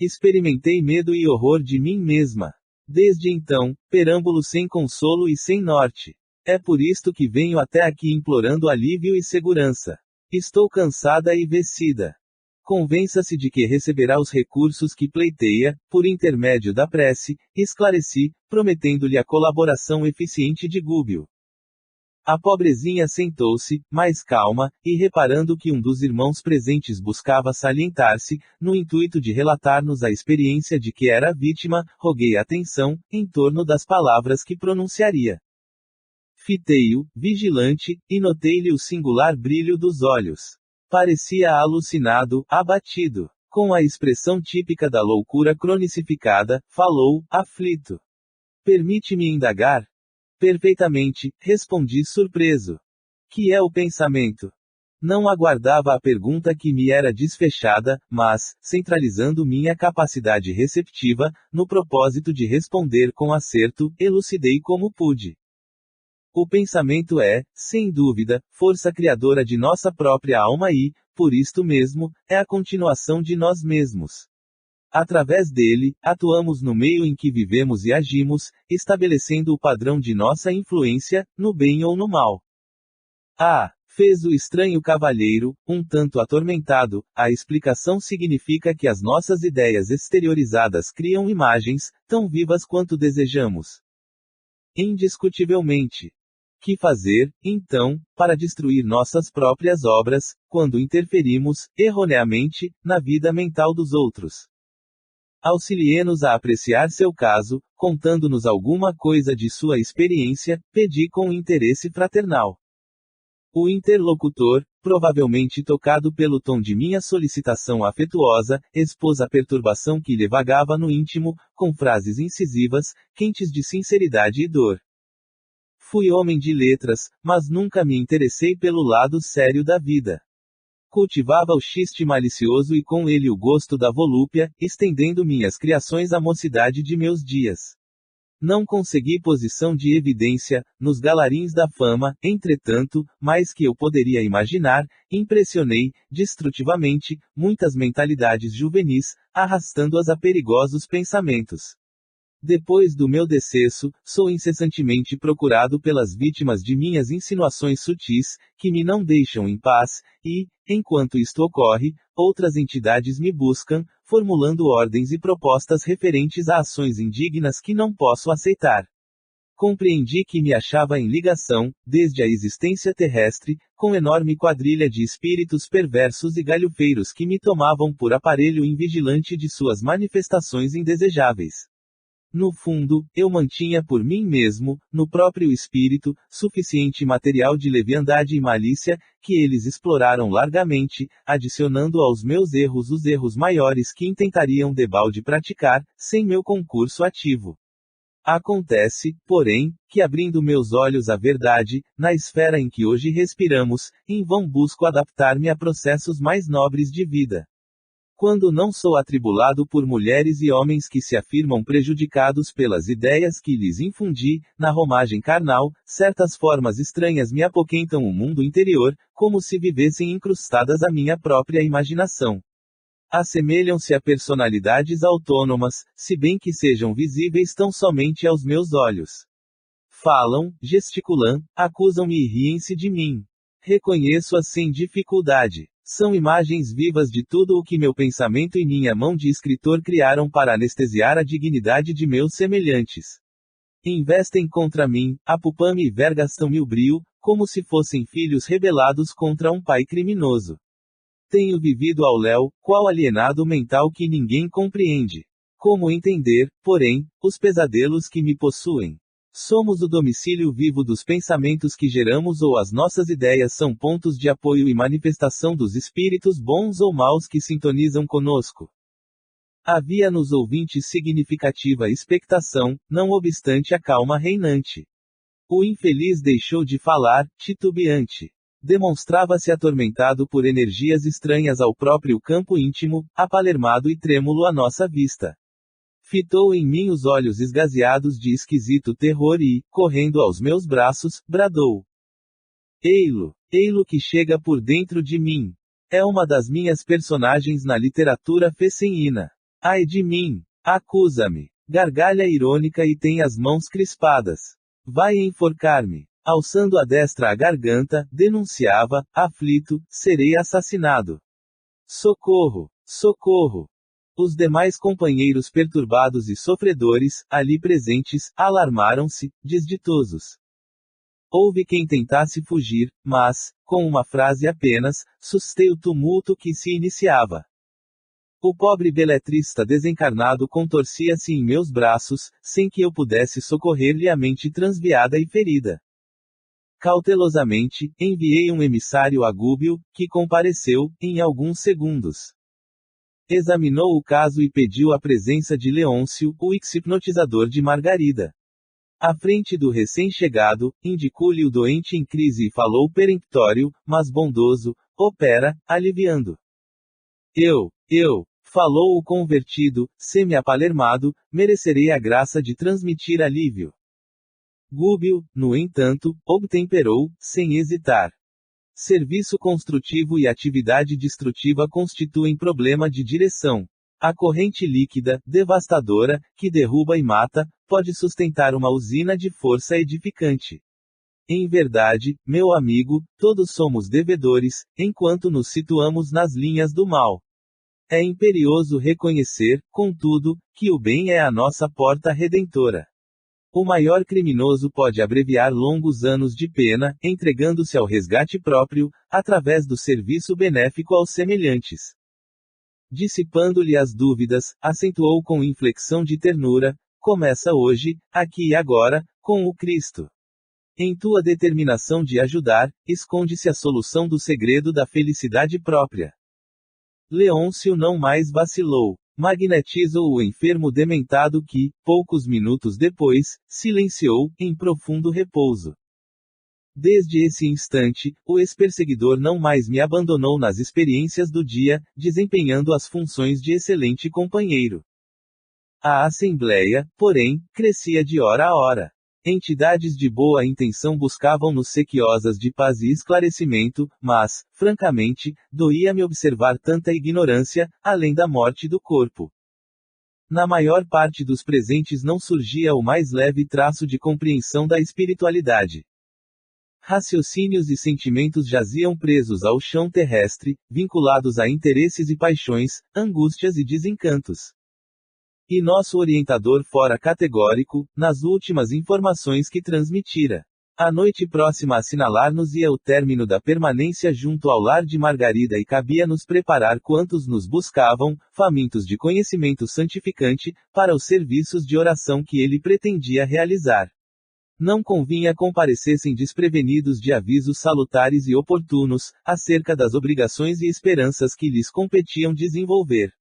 [SPEAKER 1] Experimentei medo e horror de mim mesma. Desde então, perâmbulo sem consolo e sem norte. É por isto que venho até aqui implorando alívio e segurança. Estou cansada e vencida. Convença-se de que receberá os recursos que pleiteia, por intermédio da prece, esclareci, prometendo-lhe a colaboração eficiente de Gúbio. A pobrezinha sentou-se, mais calma, e reparando que um dos irmãos presentes buscava salientar-se, no intuito de relatar-nos a experiência de que era vítima, roguei atenção, em torno das palavras que pronunciaria. Fitei-o, vigilante, e notei-lhe o singular brilho dos olhos. Parecia alucinado, abatido. Com a expressão típica da loucura cronicificada, falou, aflito. Permite-me indagar? Perfeitamente, respondi surpreso. Que é o pensamento? Não aguardava a pergunta que me era desfechada, mas, centralizando minha capacidade receptiva, no propósito de responder com acerto, elucidei como pude. O pensamento é, sem dúvida, força criadora de nossa própria alma e, por isto mesmo, é a continuação de nós mesmos. Através dele, atuamos no meio em que vivemos e agimos, estabelecendo o padrão de nossa influência, no bem ou no mal. Ah, fez o estranho cavalheiro, um tanto atormentado, a explicação significa que as nossas ideias exteriorizadas criam imagens, tão vivas quanto desejamos. Indiscutivelmente. Que fazer, então, para destruir nossas próprias obras, quando interferimos, erroneamente, na vida mental dos outros? Auxilie-nos a apreciar seu caso, contando-nos alguma coisa de sua experiência, pedi com interesse fraternal. O interlocutor, provavelmente tocado pelo tom de minha solicitação afetuosa, expôs a perturbação que lhe vagava no íntimo, com frases incisivas, quentes de sinceridade e dor. Fui homem de letras, mas nunca me interessei pelo lado sério da vida. Cultivava o xiste malicioso e com ele o gosto da volúpia, estendendo minhas criações à mocidade de meus dias. Não consegui posição de evidência, nos galarins da fama, entretanto, mais que eu poderia imaginar, impressionei, destrutivamente, muitas mentalidades juvenis, arrastando-as a perigosos pensamentos. Depois do meu decesso, sou incessantemente procurado pelas vítimas de minhas insinuações sutis, que me não deixam em paz, e, enquanto isto ocorre, outras entidades me buscam, formulando ordens e propostas referentes a ações indignas que não posso aceitar. compreendi que me achava em ligação, desde a existência terrestre, com enorme quadrilha de espíritos perversos e galhofeiros que me tomavam por aparelho invigilante de suas manifestações indesejáveis. No fundo, eu mantinha por mim mesmo, no próprio espírito, suficiente material de leviandade e malícia, que eles exploraram largamente, adicionando aos meus erros os erros maiores que intentariam debalde praticar, sem meu concurso ativo. Acontece, porém, que abrindo meus olhos à verdade, na esfera em que hoje respiramos, em vão busco adaptar-me a processos mais nobres de vida. Quando não sou atribulado por mulheres e homens que se afirmam prejudicados pelas ideias que lhes infundi, na romagem carnal, certas formas estranhas me apoquentam o mundo interior, como se vivessem incrustadas à minha própria imaginação. Assemelham-se a personalidades autônomas, se bem que sejam visíveis tão somente aos meus olhos. Falam, gesticulam, acusam-me e riem-se de mim. Reconheço-as sem dificuldade. São imagens vivas de tudo o que meu pensamento e minha mão de escritor criaram para anestesiar a dignidade de meus semelhantes. Investem contra mim, apupam-me e vergastam-me o brio, como se fossem filhos rebelados contra um pai criminoso. Tenho vivido ao léu, qual alienado mental que ninguém compreende. Como entender, porém, os pesadelos que me possuem? Somos o domicílio vivo dos pensamentos que geramos ou as nossas ideias são pontos de apoio e manifestação dos espíritos bons ou maus que sintonizam conosco. Havia nos ouvintes significativa expectação, não obstante a calma reinante. O infeliz deixou de falar, titubeante. Demonstrava-se atormentado por energias estranhas ao próprio campo íntimo, apalermado e trêmulo à nossa vista. Fitou em mim os olhos esgazeados de esquisito terror e, correndo aos meus braços, bradou: Ei-lo! Ei-lo que chega por dentro de mim! É uma das minhas personagens na literatura fecenina. Ai de mim! Acusa-me! Gargalha irônica e tem as mãos crispadas. Vai enforcar-me! Alçando a destra à garganta, denunciava, aflito, serei assassinado. Socorro! Socorro! Os demais companheiros perturbados e sofredores, ali presentes, alarmaram-se, desditosos. Houve quem tentasse fugir, mas, com uma frase apenas, sustei o tumulto que se iniciava. O pobre beletrista desencarnado contorcia-se em meus braços, sem que eu pudesse socorrer-lhe a mente transviada e ferida. Cautelosamente, enviei um emissário a Gúbio, que compareceu, em alguns segundos. Examinou o caso e pediu a presença de Leôncio, o hipnotizador de Margarida. À frente do recém-chegado, indicou-lhe o doente em crise e falou peremptório, mas bondoso: opera, aliviando. Falou o convertido, semi-apalermado, merecerei a graça de transmitir alívio. Gúbio, no entanto, obtemperou, sem hesitar. Serviço construtivo e atividade destrutiva constituem problema de direção. A corrente líquida, devastadora, que derruba e mata, pode sustentar uma usina de força edificante. Em verdade, meu amigo, todos somos devedores, enquanto nos situamos nas linhas do mal. É imperioso reconhecer, contudo, que o bem é a nossa porta redentora. O maior criminoso pode abreviar longos anos de pena, entregando-se ao resgate próprio, através do serviço benéfico aos semelhantes. Dissipando-lhe as dúvidas, acentuou com inflexão de ternura: começa hoje, aqui e agora, com o Cristo. Em tua determinação de ajudar, esconde-se a solução do segredo da felicidade própria. Leôncio não mais vacilou. Magnetizou o enfermo dementado que, poucos minutos depois, silenciou, em profundo repouso. Desde esse instante, o ex-perseguidor não mais me abandonou nas experiências do dia, desempenhando as funções de excelente companheiro. A assembleia, porém, crescia de hora a hora. Entidades de boa intenção buscavam-nos sequiosas de paz e esclarecimento, mas, francamente, doía-me observar tanta ignorância, além da morte do corpo. Na maior parte dos presentes não surgia o mais leve traço de compreensão da espiritualidade. Raciocínios e sentimentos jaziam presos ao chão terrestre, vinculados a interesses e paixões, angústias e desencantos. E nosso orientador fora categórico, nas últimas informações que transmitira. A noite próxima a assinalar-nos-ia o término da permanência junto ao lar de Margarida e cabia-nos preparar quantos nos buscavam, famintos de conhecimento santificante, para os serviços de oração que ele pretendia realizar. Não convinha comparecessem desprevenidos de avisos salutares e oportunos, acerca das obrigações e esperanças que lhes competiam desenvolver.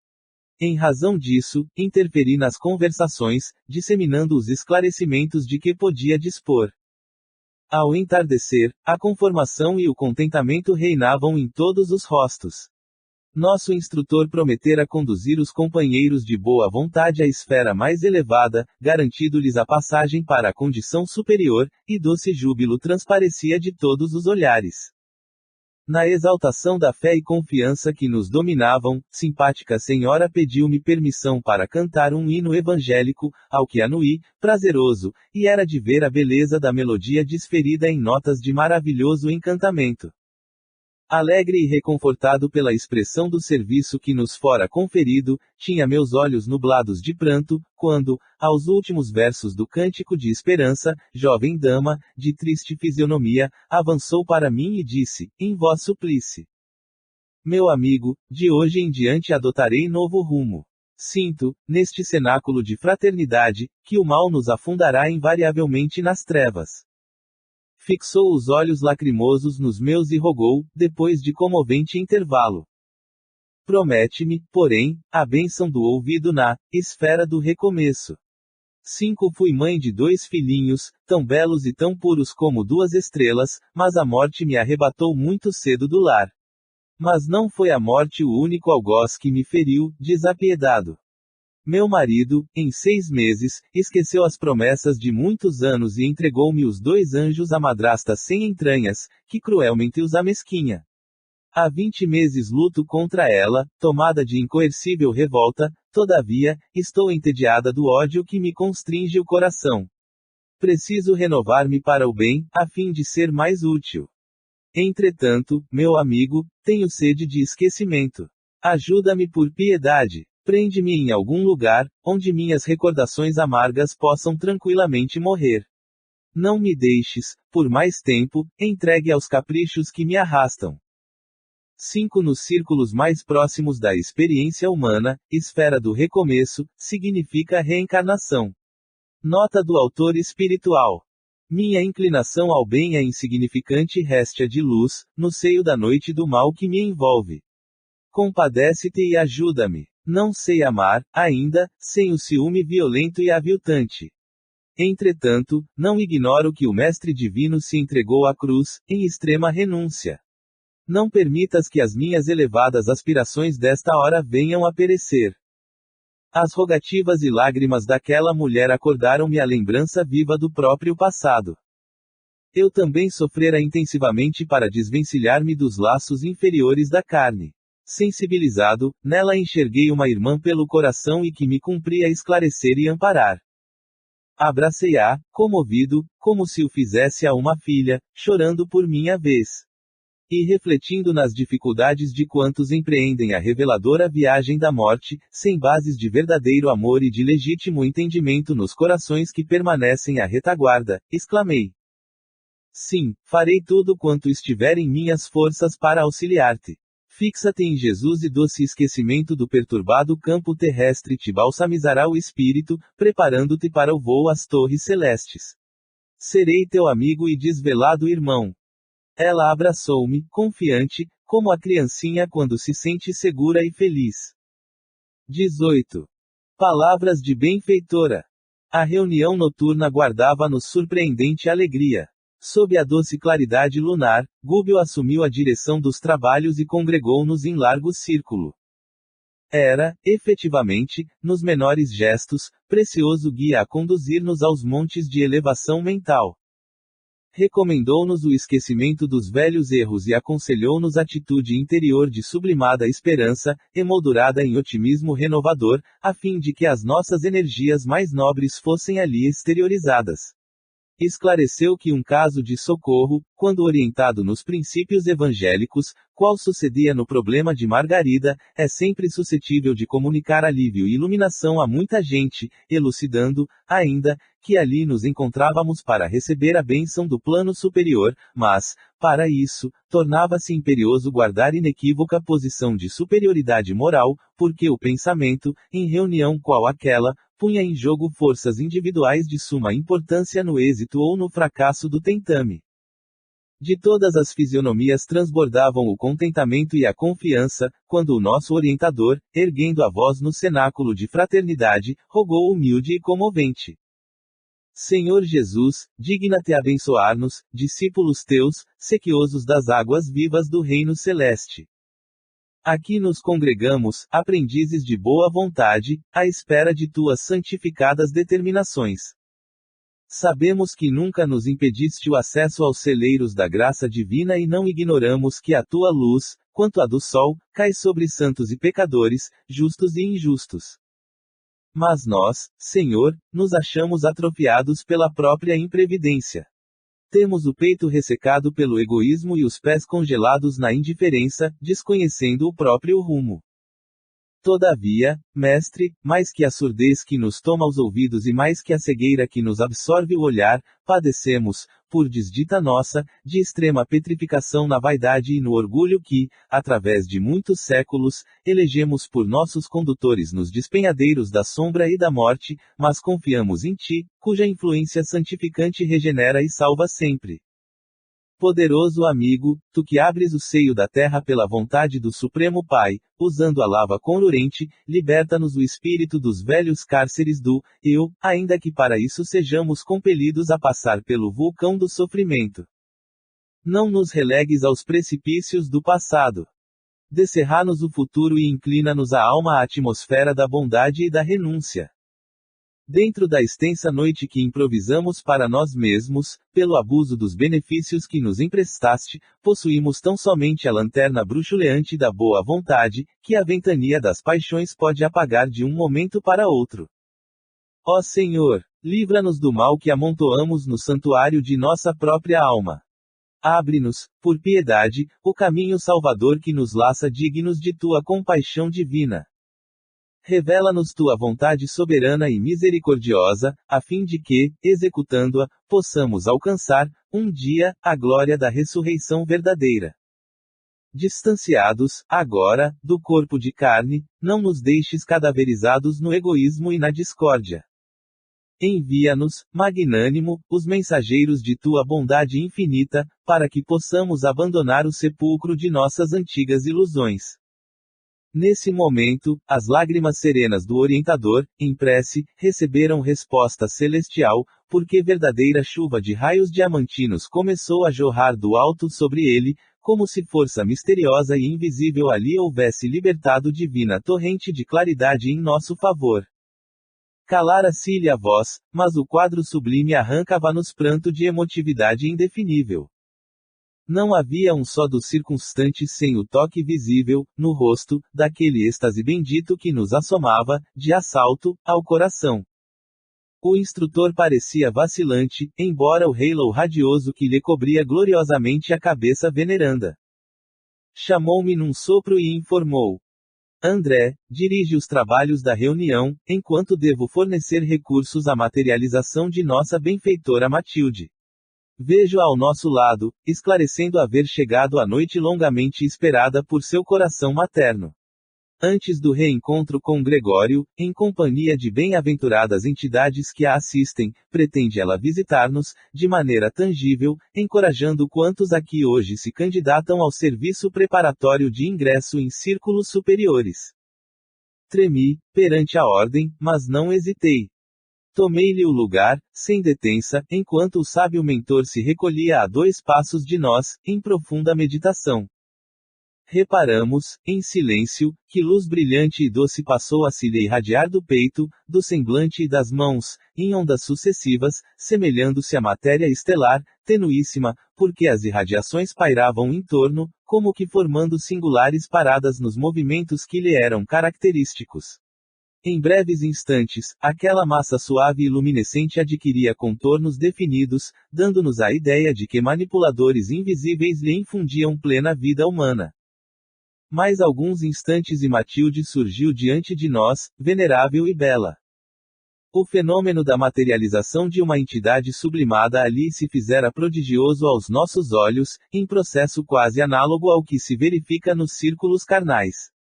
[SPEAKER 1] Em razão disso, interferi nas conversações, disseminando os esclarecimentos de que podia dispor. Ao entardecer, a conformação e o contentamento reinavam em todos os rostos. Nosso instrutor prometera conduzir os companheiros de boa vontade à esfera mais elevada, garantindo-lhes a passagem para a condição superior, e doce júbilo transparecia de todos os olhares. Na exaltação da fé e confiança que nos dominavam, simpática senhora pediu-me permissão para cantar um hino evangélico, ao que anuí, prazeroso, e era de ver a beleza da melodia desferida em notas de maravilhoso encantamento. Alegre e reconfortado pela expressão do serviço que nos fora conferido, tinha meus olhos nublados de pranto, quando, aos últimos versos do Cântico de Esperança, jovem dama, de triste fisionomia, avançou para mim e disse, em voz suplice: Meu amigo, de hoje em diante adotarei novo rumo. Sinto, neste cenáculo de fraternidade, que o mal nos afundará invariavelmente nas trevas. Fixou os olhos lacrimosos nos meus e rogou, depois de comovente intervalo: Promete-me, porém, a bênção do ouvido na esfera do recomeço. 5 Fui mãe de 2 filhinhos, tão belos e tão puros como 2 estrelas, mas a morte me arrebatou muito cedo do lar. Mas não foi a morte o único algoz que me feriu, desapiedado. Meu marido, em 6 meses, esqueceu as promessas de muitos anos e entregou-me os 2 anjos à madrasta sem entranhas, que cruelmente os amesquinha. Há 20 meses luto contra ela, tomada de incoercível revolta, todavia, estou entediada do ódio que me constringe o coração. Preciso renovar-me para o bem, a fim de ser mais útil. Entretanto, meu amigo, tenho sede de esquecimento. Ajuda-me por piedade. Prende-me em algum lugar, onde minhas recordações amargas possam tranquilamente morrer. Não me deixes, por mais tempo, entregue aos caprichos que me arrastam. 5 Nos círculos mais próximos da experiência humana, esfera do recomeço, significa reencarnação. Nota do autor espiritual. Minha inclinação ao bem é insignificante réstia de luz, no seio da noite do mal que me envolve. Compadece-te e ajuda-me. Não sei amar, ainda, sem o ciúme violento e aviltante. Entretanto, não ignoro que o Mestre Divino se entregou à cruz, em extrema renúncia. Não permitas que as minhas elevadas aspirações desta hora venham a perecer. As rogativas e lágrimas daquela mulher acordaram-me a lembrança viva do próprio passado. Eu também sofrera intensivamente para desvencilhar-me dos laços inferiores da carne. Sensibilizado, nela enxerguei uma irmã pelo coração e que me cumpria esclarecer e amparar. Abracei-a, comovido, como se o fizesse a uma filha, chorando por minha vez. E refletindo nas dificuldades de quantos empreendem a reveladora viagem da morte, sem bases de verdadeiro amor e de legítimo entendimento nos corações que permanecem à retaguarda, exclamei: Sim, farei tudo quanto estiver em minhas forças para auxiliar-te. Fixa-te em Jesus e doce esquecimento do perturbado campo terrestre te balsamizará o espírito, preparando-te para o voo às torres celestes. Serei teu amigo e desvelado irmão. Ela abraçou-me, confiante, como a criancinha quando se sente segura e feliz. 18. Palavras de benfeitora. A reunião noturna guardava-nos surpreendente alegria. Sob a doce claridade lunar, Gúbio assumiu a direção dos trabalhos e congregou-nos em largo círculo. Era, efetivamente, nos menores gestos, precioso guia a conduzir-nos aos montes de elevação mental. Recomendou-nos o esquecimento dos velhos erros e aconselhou-nos atitude interior de sublimada esperança, emoldurada em otimismo renovador, a fim de que as nossas energias mais nobres fossem ali exteriorizadas. Esclareceu que um caso de socorro, quando orientado nos princípios evangélicos, qual sucedia no problema de Margarida, é sempre suscetível de comunicar alívio e iluminação a muita gente, elucidando, ainda, que ali nos encontrávamos para receber a bênção do plano superior, mas, para isso, tornava-se imperioso guardar inequívoca posição de superioridade moral, porque o pensamento, em reunião qual aquela, punha em jogo forças individuais de suma importância no êxito ou no fracasso do tentame. De todas as fisionomias transbordavam o contentamento e a confiança, quando o nosso orientador, erguendo a voz no cenáculo de fraternidade, rogou humilde e comovente: Senhor Jesus, digna-te abençoar-nos, discípulos teus, sequiosos das águas vivas do reino celeste. Aqui nos congregamos, aprendizes de boa vontade, à espera de tuas santificadas determinações. Sabemos que nunca nos impediste o acesso aos celeiros da graça divina e não ignoramos que a tua luz, quanto a do sol, cai sobre santos e pecadores, justos e injustos. Mas nós, Senhor, nos achamos atrofiados pela própria imprevidência. Temos o peito ressecado pelo egoísmo e os pés congelados na indiferença, desconhecendo o próprio rumo. Todavia, Mestre, mais que a surdez que nos toma os ouvidos e mais que a cegueira que nos absorve o olhar, padecemos, por desdita nossa, de extrema petrificação na vaidade e no orgulho que, através de muitos séculos, elegemos por nossos condutores nos despenhadeiros da sombra e da morte, mas confiamos em Ti, cuja influência santificante regenera e salva sempre. Poderoso amigo, tu que abres o seio da terra pela vontade do Supremo Pai, usando a lava conurente, liberta-nos o espírito dos velhos cárceres do eu, ainda que para isso sejamos compelidos a passar pelo vulcão do sofrimento. Não nos relegues aos precipícios do passado. Descerra-nos o futuro e inclina-nos a alma à atmosfera da bondade e da renúncia. Dentro da extensa noite que improvisamos para nós mesmos, pelo abuso dos benefícios que nos emprestaste, possuímos tão somente a lanterna bruxuleante da boa vontade, que a ventania das paixões pode apagar de um momento para outro. Ó Senhor, livra-nos do mal que amontoamos no santuário de nossa própria alma. Abre-nos, por piedade, o caminho salvador que nos laça dignos de tua compaixão divina. Revela-nos tua vontade soberana e misericordiosa, a fim de que, executando-a, possamos alcançar, um dia, a glória da ressurreição verdadeira. Distanciados, agora, do corpo de carne, não nos deixes cadaverizados no egoísmo e na discórdia. Envia-nos, magnânimo, os mensageiros de tua bondade infinita, para que possamos abandonar o sepulcro de nossas antigas ilusões. Nesse momento, as lágrimas serenas do orientador, em prece, receberam resposta celestial, porque verdadeira chuva de raios diamantinos começou a jorrar do alto sobre ele, como se força misteriosa e invisível ali houvesse libertado divina torrente de claridade em nosso favor. Calara-se-lhe a voz, mas o quadro sublime arrancava-nos pranto de emotividade indefinível. Não havia um só dos circunstantes sem o toque visível, no rosto, daquele êxtase bendito que nos assomava, de assalto, ao coração. O instrutor parecia vacilante, embora o halo radioso que lhe cobria gloriosamente a cabeça veneranda. Chamou-me num sopro e informou: André, dirige os trabalhos da reunião, enquanto devo fornecer recursos à materialização de nossa benfeitora Matilde. Vejo-a ao nosso lado, esclarecendo haver chegado a noite longamente esperada por seu coração materno. Antes do reencontro com Gregório, em companhia de bem-aventuradas entidades que a assistem, pretende ela visitar-nos, de maneira tangível, encorajando quantos aqui hoje se candidatam ao serviço preparatório de ingresso em círculos superiores. Tremi, perante a ordem, mas não hesitei. Tomei-lhe o lugar, sem detença, enquanto o sábio mentor se recolhia a 2 passos de nós, em profunda meditação. Reparamos, em silêncio, que luz brilhante e doce passou a se lhe irradiar do peito, do semblante e das mãos, em ondas sucessivas, semelhando-se à matéria estelar, tenuíssima, porque as irradiações pairavam em torno, como que formando singulares paradas nos movimentos que lhe eram característicos. Em breves instantes, aquela massa suave e luminescente adquiria contornos definidos, dando-nos a ideia de que manipuladores invisíveis lhe infundiam plena vida humana. Mais alguns instantes e Matilde surgiu diante de nós, venerável e bela. O fenômeno da materialização de uma entidade sublimada ali se fizera prodigioso aos nossos olhos, em processo quase análogo ao que se verifica nos círculos carnais.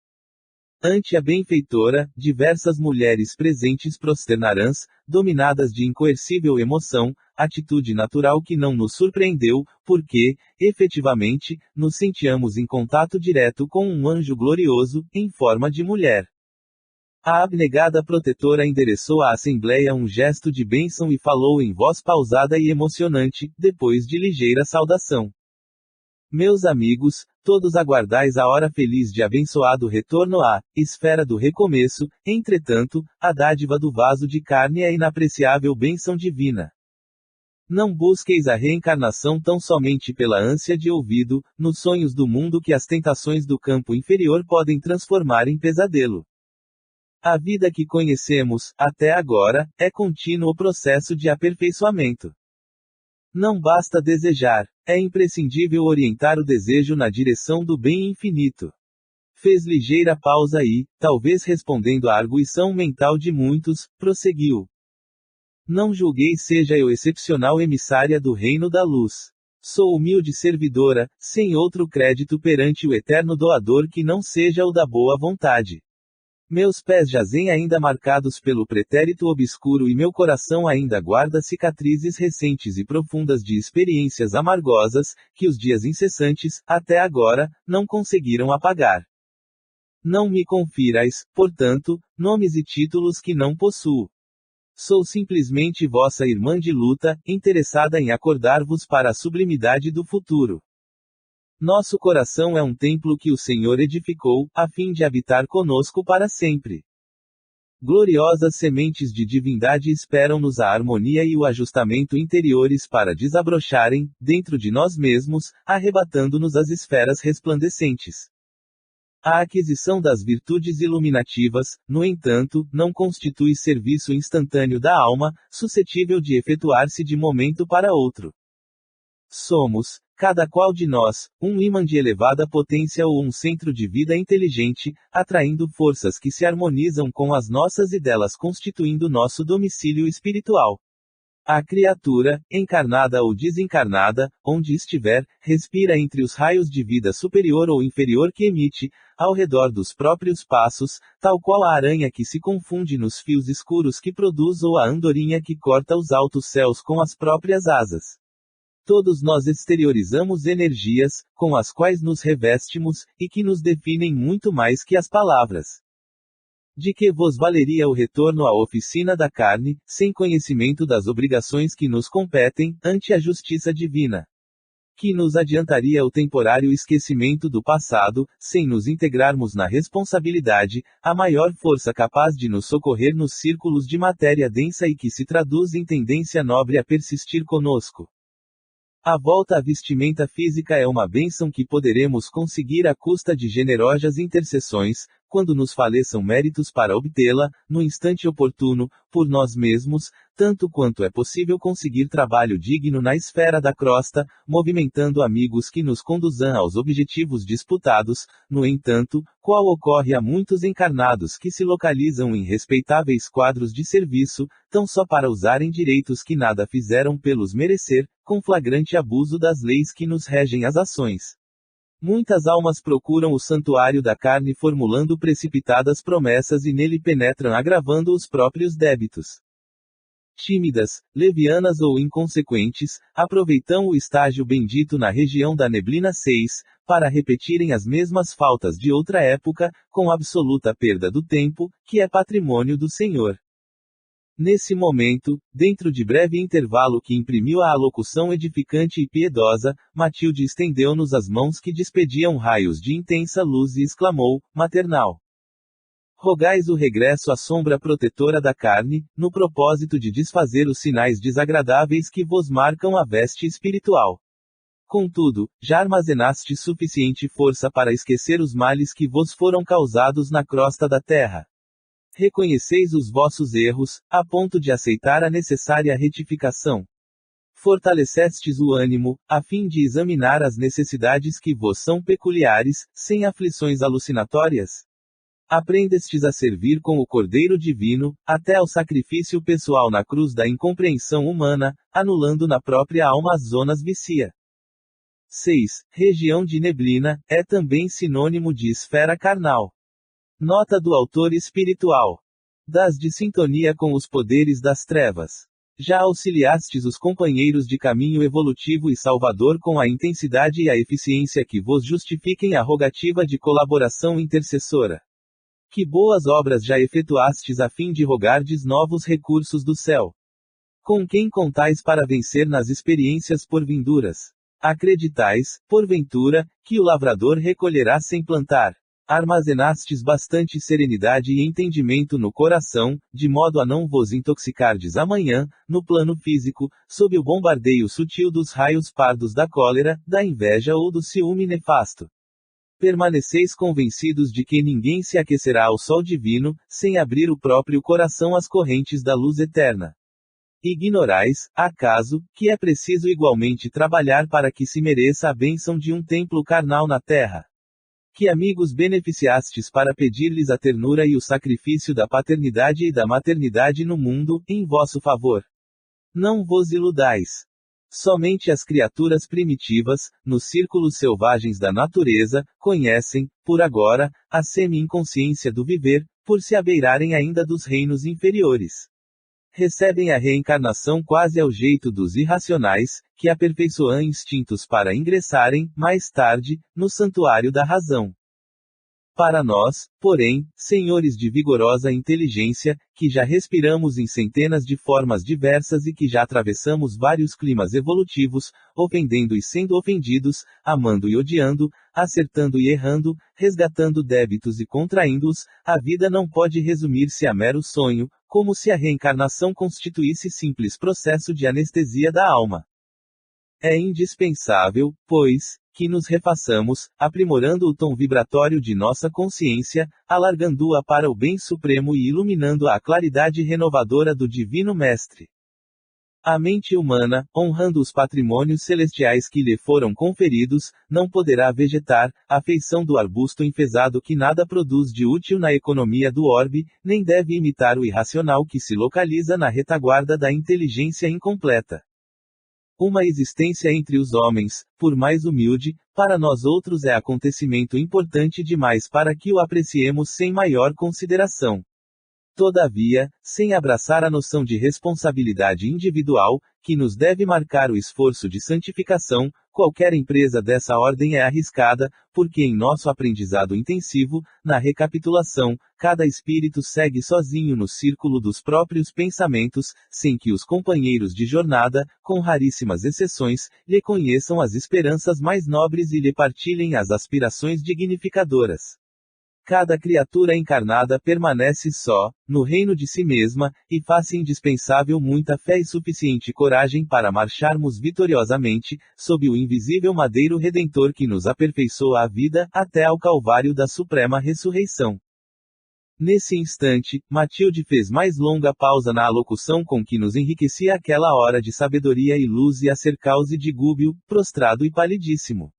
[SPEAKER 1] Ante a benfeitora, diversas mulheres presentes prosternaram-se, dominadas de incoercível emoção, atitude natural que não nos surpreendeu, porque, efetivamente, nos sentíamos em contato direto com um anjo glorioso, em forma de mulher. A abnegada protetora endereçou à Assembleia um gesto de bênção e falou em voz pausada e emocionante, depois de ligeira saudação. Meus amigos, todos aguardais a hora feliz de abençoado retorno à esfera do recomeço, entretanto, a dádiva do vaso de carne é a inapreciável bênção divina. Não busqueis a reencarnação tão somente pela ânsia de ouvido, nos sonhos do mundo que as tentações do campo inferior podem transformar em pesadelo. A vida que conhecemos, até agora, é contínuo processo de aperfeiçoamento. Não basta desejar, é imprescindível orientar o desejo na direção do bem infinito. Fez ligeira pausa e, talvez respondendo à arguição mental de muitos, prosseguiu. Não julgueis seja eu excepcional emissária do reino da luz. Sou humilde servidora, sem outro crédito perante o eterno doador que não seja o da boa vontade. Meus pés jazem ainda marcados pelo pretérito obscuro e meu coração ainda guarda cicatrizes recentes e profundas de experiências amargosas, que os dias incessantes, até agora, não conseguiram apagar. Não me confirais, portanto, nomes e títulos que não possuo. Sou simplesmente vossa irmã de luta, interessada em acordar-vos para a sublimidade do futuro. Nosso coração é um templo que o Senhor edificou, a fim de habitar conosco para sempre. Gloriosas sementes de divindade esperam-nos a harmonia e o ajustamento interiores para desabrocharem, dentro de nós mesmos, arrebatando-nos as esferas resplandecentes. A aquisição das virtudes iluminativas, no entanto, não constitui serviço instantâneo da alma, suscetível de efetuar-se de momento para outro. Somos, cada qual de nós, um ímã de elevada potência ou um centro de vida inteligente, atraindo forças que se harmonizam com as nossas e delas constituindo nosso domicílio espiritual. A criatura, encarnada ou desencarnada, onde estiver, respira entre os raios de vida superior ou inferior que emite, ao redor dos próprios passos, tal qual a aranha que se confunde nos fios escuros que produz ou a andorinha que corta os altos céus com as próprias asas. Todos nós exteriorizamos energias, com as quais nos revestimos, e que nos definem muito mais que as palavras. De que vos valeria o retorno à oficina da carne, sem conhecimento das obrigações que nos competem, ante a justiça divina? Que nos adiantaria o temporário esquecimento do passado, sem nos integrarmos na responsabilidade, a maior força capaz de nos socorrer nos círculos de matéria densa e que se traduz em tendência nobre a persistir conosco? A volta à vestimenta física é uma bênção que poderemos conseguir à custa de generosas intercessões, quando nos faleçam méritos para obtê-la, no instante oportuno, por nós mesmos, tanto quanto é possível conseguir trabalho digno na esfera da crosta, movimentando amigos que nos conduzam aos objetivos disputados, no entanto, qual ocorre a muitos encarnados que se localizam em respeitáveis quadros de serviço, tão só para usarem direitos que nada fizeram pelos merecer, com flagrante abuso das leis que nos regem as ações. Muitas almas procuram o santuário da carne formulando precipitadas promessas e nele penetram agravando os próprios débitos. Tímidas, levianas ou inconsequentes, aproveitam o estágio bendito na região da neblina 6, para repetirem as mesmas faltas de outra época, com absoluta perda do tempo, que é patrimônio do Senhor. Nesse momento, dentro de breve intervalo que imprimiu a alocução edificante e piedosa, Matilde estendeu-nos as mãos que despediam raios de intensa luz e exclamou, maternal. Rogais o regresso à sombra protetora da carne, no propósito de desfazer os sinais desagradáveis que vos marcam a veste espiritual. Contudo, já armazenaste suficiente força para esquecer os males que vos foram causados na crosta da terra. Reconheceis os vossos erros, a ponto de aceitar a necessária retificação. Fortalecestes o ânimo, a fim de examinar as necessidades que vos são peculiares, sem aflições alucinatórias. Aprendestes a servir com o Cordeiro Divino, até ao sacrifício pessoal na cruz da incompreensão humana, anulando na própria alma as zonas vicia. 6. Região de neblina, é também sinônimo de esfera carnal. Nota do autor espiritual. Das de sintonia com os poderes das trevas. Já auxiliastes os companheiros de caminho evolutivo e salvador com a intensidade e a eficiência que vos justifiquem a rogativa de colaboração intercessora. Que boas obras já efetuastes a fim de rogardes novos recursos do céu. Com quem contais para vencer nas experiências porvindouras? Acreditais, porventura, que o lavrador recolherá sem plantar. Armazenastes bastante serenidade e entendimento no coração, de modo a não vos intoxicardes amanhã, no plano físico, sob o bombardeio sutil dos raios pardos da cólera, da inveja ou do ciúme nefasto. Permaneceis convencidos de que ninguém se aquecerá ao sol divino, sem abrir o próprio coração às correntes da luz eterna. Ignorais, acaso, que é preciso igualmente trabalhar para que se mereça a bênção de um templo carnal na terra? Que amigos beneficiastes para pedir-lhes a ternura e o sacrifício da paternidade e da maternidade no mundo, em vosso favor. Não vos iludais. Somente as criaturas primitivas, nos círculos selvagens da natureza, conhecem, por agora, a semi-inconsciência do viver, por se abeirarem ainda dos reinos inferiores. Recebem a reencarnação quase ao jeito dos irracionais, que aperfeiçoam instintos para ingressarem, mais tarde, no santuário da razão. Para nós, porém, senhores de vigorosa inteligência, que já respiramos em centenas de formas diversas e que já atravessamos vários climas evolutivos, ofendendo e sendo ofendidos, amando e odiando, acertando e errando, resgatando débitos e contraindo-os, a vida não pode resumir-se a mero sonho, como se a reencarnação constituísse simples processo de anestesia da alma. É indispensável, pois, que nos refaçamos, aprimorando o tom vibratório de nossa consciência, alargando-a para o bem supremo e iluminando-a à claridade renovadora do Divino Mestre. A mente humana, honrando os patrimônios celestiais que lhe foram conferidos, não poderá vegetar, à feição do arbusto enfesado que nada produz de útil na economia do orbe, nem deve imitar o irracional que se localiza na retaguarda da inteligência incompleta. Uma existência entre os homens, por mais humilde, para nós outros é acontecimento importante demais para que o apreciemos sem maior consideração. Todavia, sem abraçar a noção de responsabilidade individual, que nos deve marcar o esforço de santificação, qualquer empresa dessa ordem é arriscada, porque em nosso aprendizado intensivo, na recapitulação, cada espírito segue sozinho no círculo dos próprios pensamentos, sem que os companheiros de jornada, com raríssimas exceções, lhe conheçam as esperanças mais nobres e lhe partilhem as aspirações dignificadoras. Cada criatura encarnada permanece só, no reino de si mesma, e faz-se indispensável muita fé e suficiente coragem para marcharmos vitoriosamente, sob o invisível madeiro redentor que nos aperfeiçoa a vida, até ao Calvário da Suprema Ressurreição. Nesse instante, Matilde fez mais longa pausa na alocução com que nos enriquecia aquela hora de sabedoria e luz e acercau-se de Gúbio, prostrado e palidíssimo.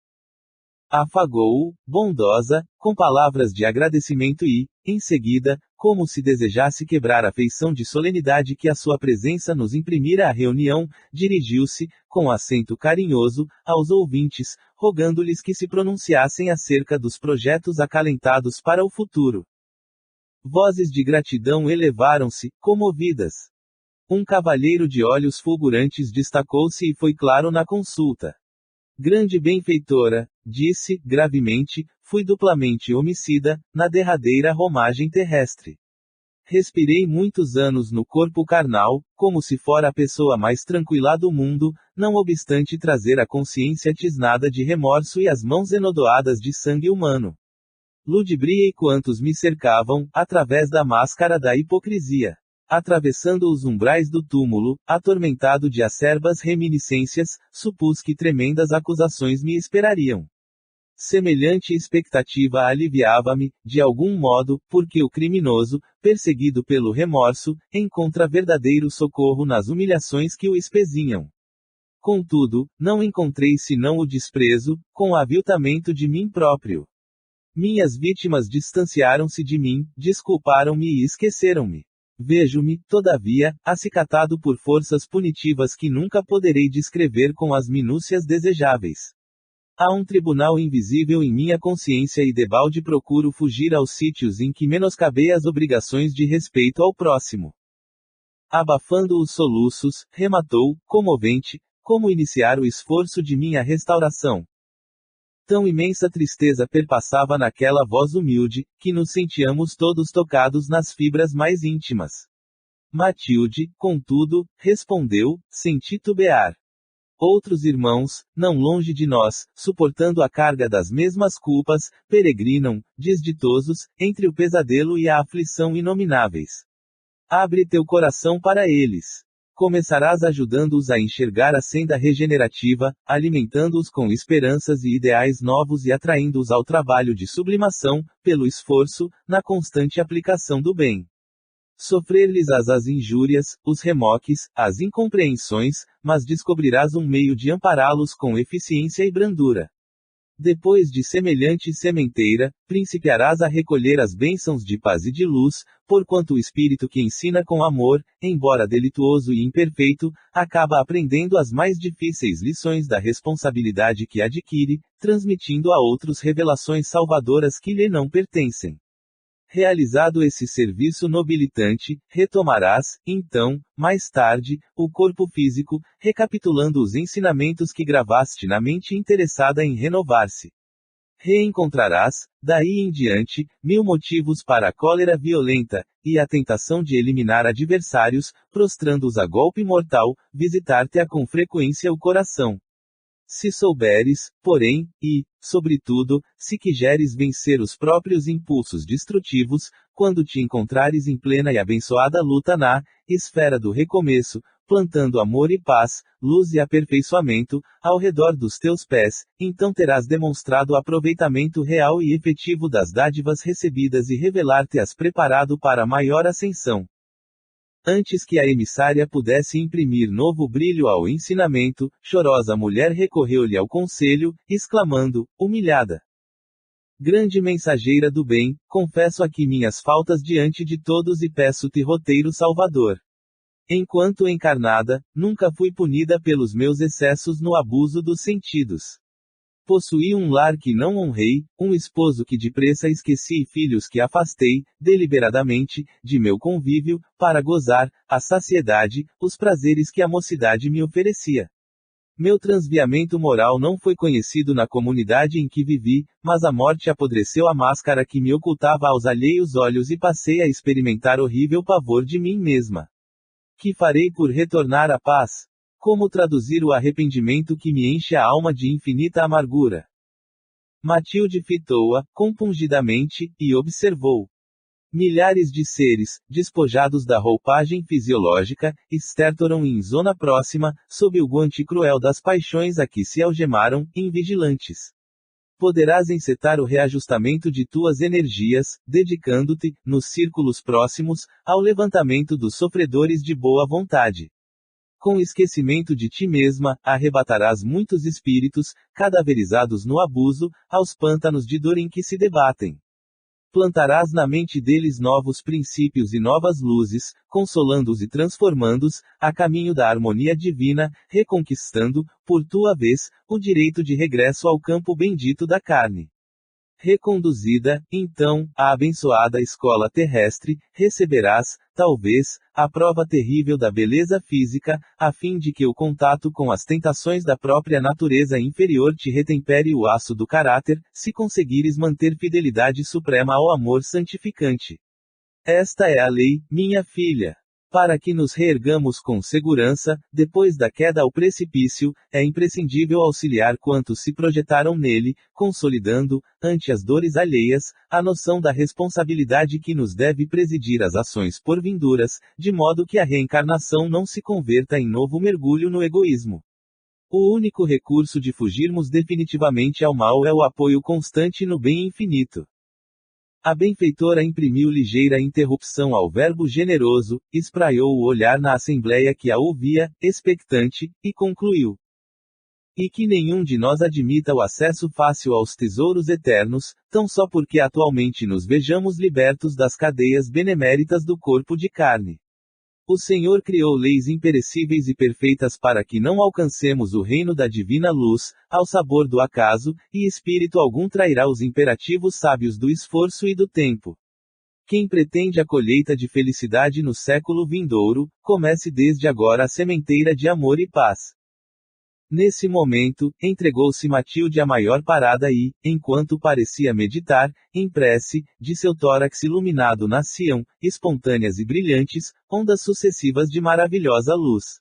[SPEAKER 1] Afagou-o, bondosa, com palavras de agradecimento e, em seguida, como se desejasse quebrar a feição de solenidade que a sua presença nos imprimira à reunião, dirigiu-se, com acento carinhoso, aos ouvintes, rogando-lhes que se pronunciassem acerca dos projetos acalentados para o futuro. Vozes de gratidão elevaram-se, comovidas. Um cavalheiro de olhos fulgurantes destacou-se e foi claro na consulta. Grande benfeitora, disse, gravemente, fui duplamente homicida, na derradeira romagem terrestre. Respirei muitos anos no corpo carnal, como se fora a pessoa mais tranquila do mundo, não obstante trazer a consciência tisnada de remorso e as mãos enodoadas de sangue humano. Ludibriei quantos me cercavam, através da máscara da hipocrisia. Atravessando os umbrais do túmulo, atormentado de acerbas reminiscências, supus que tremendas acusações me esperariam. Semelhante expectativa aliviava-me, de algum modo, porque o criminoso, perseguido pelo remorso, encontra verdadeiro socorro nas humilhações que o espezinham. Contudo, não encontrei senão o desprezo, com o aviltamento de mim próprio. Minhas vítimas distanciaram-se de mim, desculparam-me e esqueceram-me. Vejo-me, todavia, acicatado por forças punitivas que nunca poderei descrever com as minúcias desejáveis. Há um tribunal invisível em minha consciência e debalde procuro fugir aos sítios em que menoscabei as obrigações de respeito ao próximo. Abafando os soluços, rematou, comovente, como iniciar o esforço de minha restauração. Tão imensa tristeza perpassava naquela voz humilde, que nos sentíamos todos tocados nas fibras mais íntimas. Matilde, contudo, respondeu, sem titubear. Outros irmãos, não longe de nós, suportando a carga das mesmas culpas, peregrinam, desditosos, entre o pesadelo e a aflição inomináveis. Abre teu coração para eles. Começarás ajudando-os a enxergar a senda regenerativa, alimentando-os com esperanças e ideais novos e atraindo-os ao trabalho de sublimação, pelo esforço, na constante aplicação do bem. Sofrer-lhes as injúrias, os remoques, as incompreensões, mas descobrirás um meio de ampará-los com eficiência e brandura. Depois de semelhante sementeira, principiarás a recolher as bênçãos de paz e de luz, porquanto o espírito que ensina com amor, embora delituoso e imperfeito, acaba aprendendo as mais difíceis lições da responsabilidade que adquire, transmitindo a outros revelações salvadoras que lhe não pertencem. Realizado esse serviço nobilitante, retomarás, então, mais tarde, o corpo físico, recapitulando os ensinamentos que gravaste na mente interessada em renovar-se. Reencontrarás, daí em diante, 1000 motivos para a cólera violenta, e a tentação de eliminar adversários, prostrando-os a golpe mortal, visitar-te-á com frequência o coração. Se souberes, porém, e, sobretudo, se quiseres vencer os próprios impulsos destrutivos, quando te encontrares em plena e abençoada luta na esfera do recomeço, plantando amor e paz, luz e aperfeiçoamento, ao redor dos teus pés, então terás demonstrado o aproveitamento real e efetivo das dádivas recebidas e revelar-te-ás preparado para maior ascensão. Antes que a emissária pudesse imprimir novo brilho ao ensinamento, chorosa mulher recorreu-lhe ao conselho, exclamando, humilhada: Grande mensageira do bem, confesso aqui minhas faltas diante de todos e peço-te roteiro salvador. Enquanto encarnada, nunca fui punida pelos meus excessos no abuso dos sentidos. Possuí um lar que não honrei, um esposo que depressa esqueci e filhos que afastei, deliberadamente, de meu convívio, para gozar, a saciedade, os prazeres que a mocidade me oferecia. Meu transviamento moral não foi conhecido na comunidade em que vivi, mas a morte apodreceu a máscara que me ocultava aos alheios olhos e passei a experimentar horrível pavor de mim mesma. Que farei por retornar à paz? Como traduzir o arrependimento que me enche a alma de infinita amargura? Matilde fitou-a, compungidamente, e observou. Milhares de seres, despojados da roupagem fisiológica, estertoram em zona próxima, sob o guante cruel das paixões a que se algemaram, invigilantes. Poderás encetar o reajustamento de tuas energias, dedicando-te, nos círculos próximos, ao levantamento dos sofredores de boa vontade. Com esquecimento de ti mesma, arrebatarás muitos espíritos, cadaverizados no abuso, aos pântanos de dor em que se debatem. Plantarás na mente deles novos princípios e novas luzes, consolando-os e transformando-os, a caminho da harmonia divina, reconquistando, por tua vez, o direito de regresso ao campo bendito da carne. Reconduzida, então, à abençoada escola terrestre, receberás, talvez, a prova terrível da beleza física, a fim de que o contato com as tentações da própria natureza inferior te retempere o aço do caráter, se conseguires manter fidelidade suprema ao amor santificante. Esta é a lei, minha filha. Para que nos reergamos com segurança, depois da queda ao precipício, é imprescindível auxiliar quantos se projetaram nele, consolidando, ante as dores alheias, a noção da responsabilidade que nos deve presidir as ações porvindouras, de modo que a reencarnação não se converta em novo mergulho no egoísmo. O único recurso de fugirmos definitivamente ao mal é o apoio constante no bem infinito. A benfeitora imprimiu ligeira interrupção ao verbo generoso, espraiou o olhar na assembleia que a ouvia, expectante, e concluiu. E que nenhum de nós admita o acesso fácil aos tesouros eternos, tão só porque atualmente nos vejamos libertos das cadeias beneméritas do corpo de carne. O Senhor criou leis imperecíveis e perfeitas para que não alcancemos o reino da divina luz, ao sabor do acaso, e espírito algum trairá os imperativos sábios do esforço e do tempo. Quem pretende a colheita de felicidade no século vindouro, comece desde agora a sementeira de amor e paz. Nesse momento, entregou-se Matilde à maior parada e, enquanto parecia meditar, em prece, de seu tórax iluminado nasciam, espontâneas e brilhantes, ondas sucessivas de maravilhosa luz.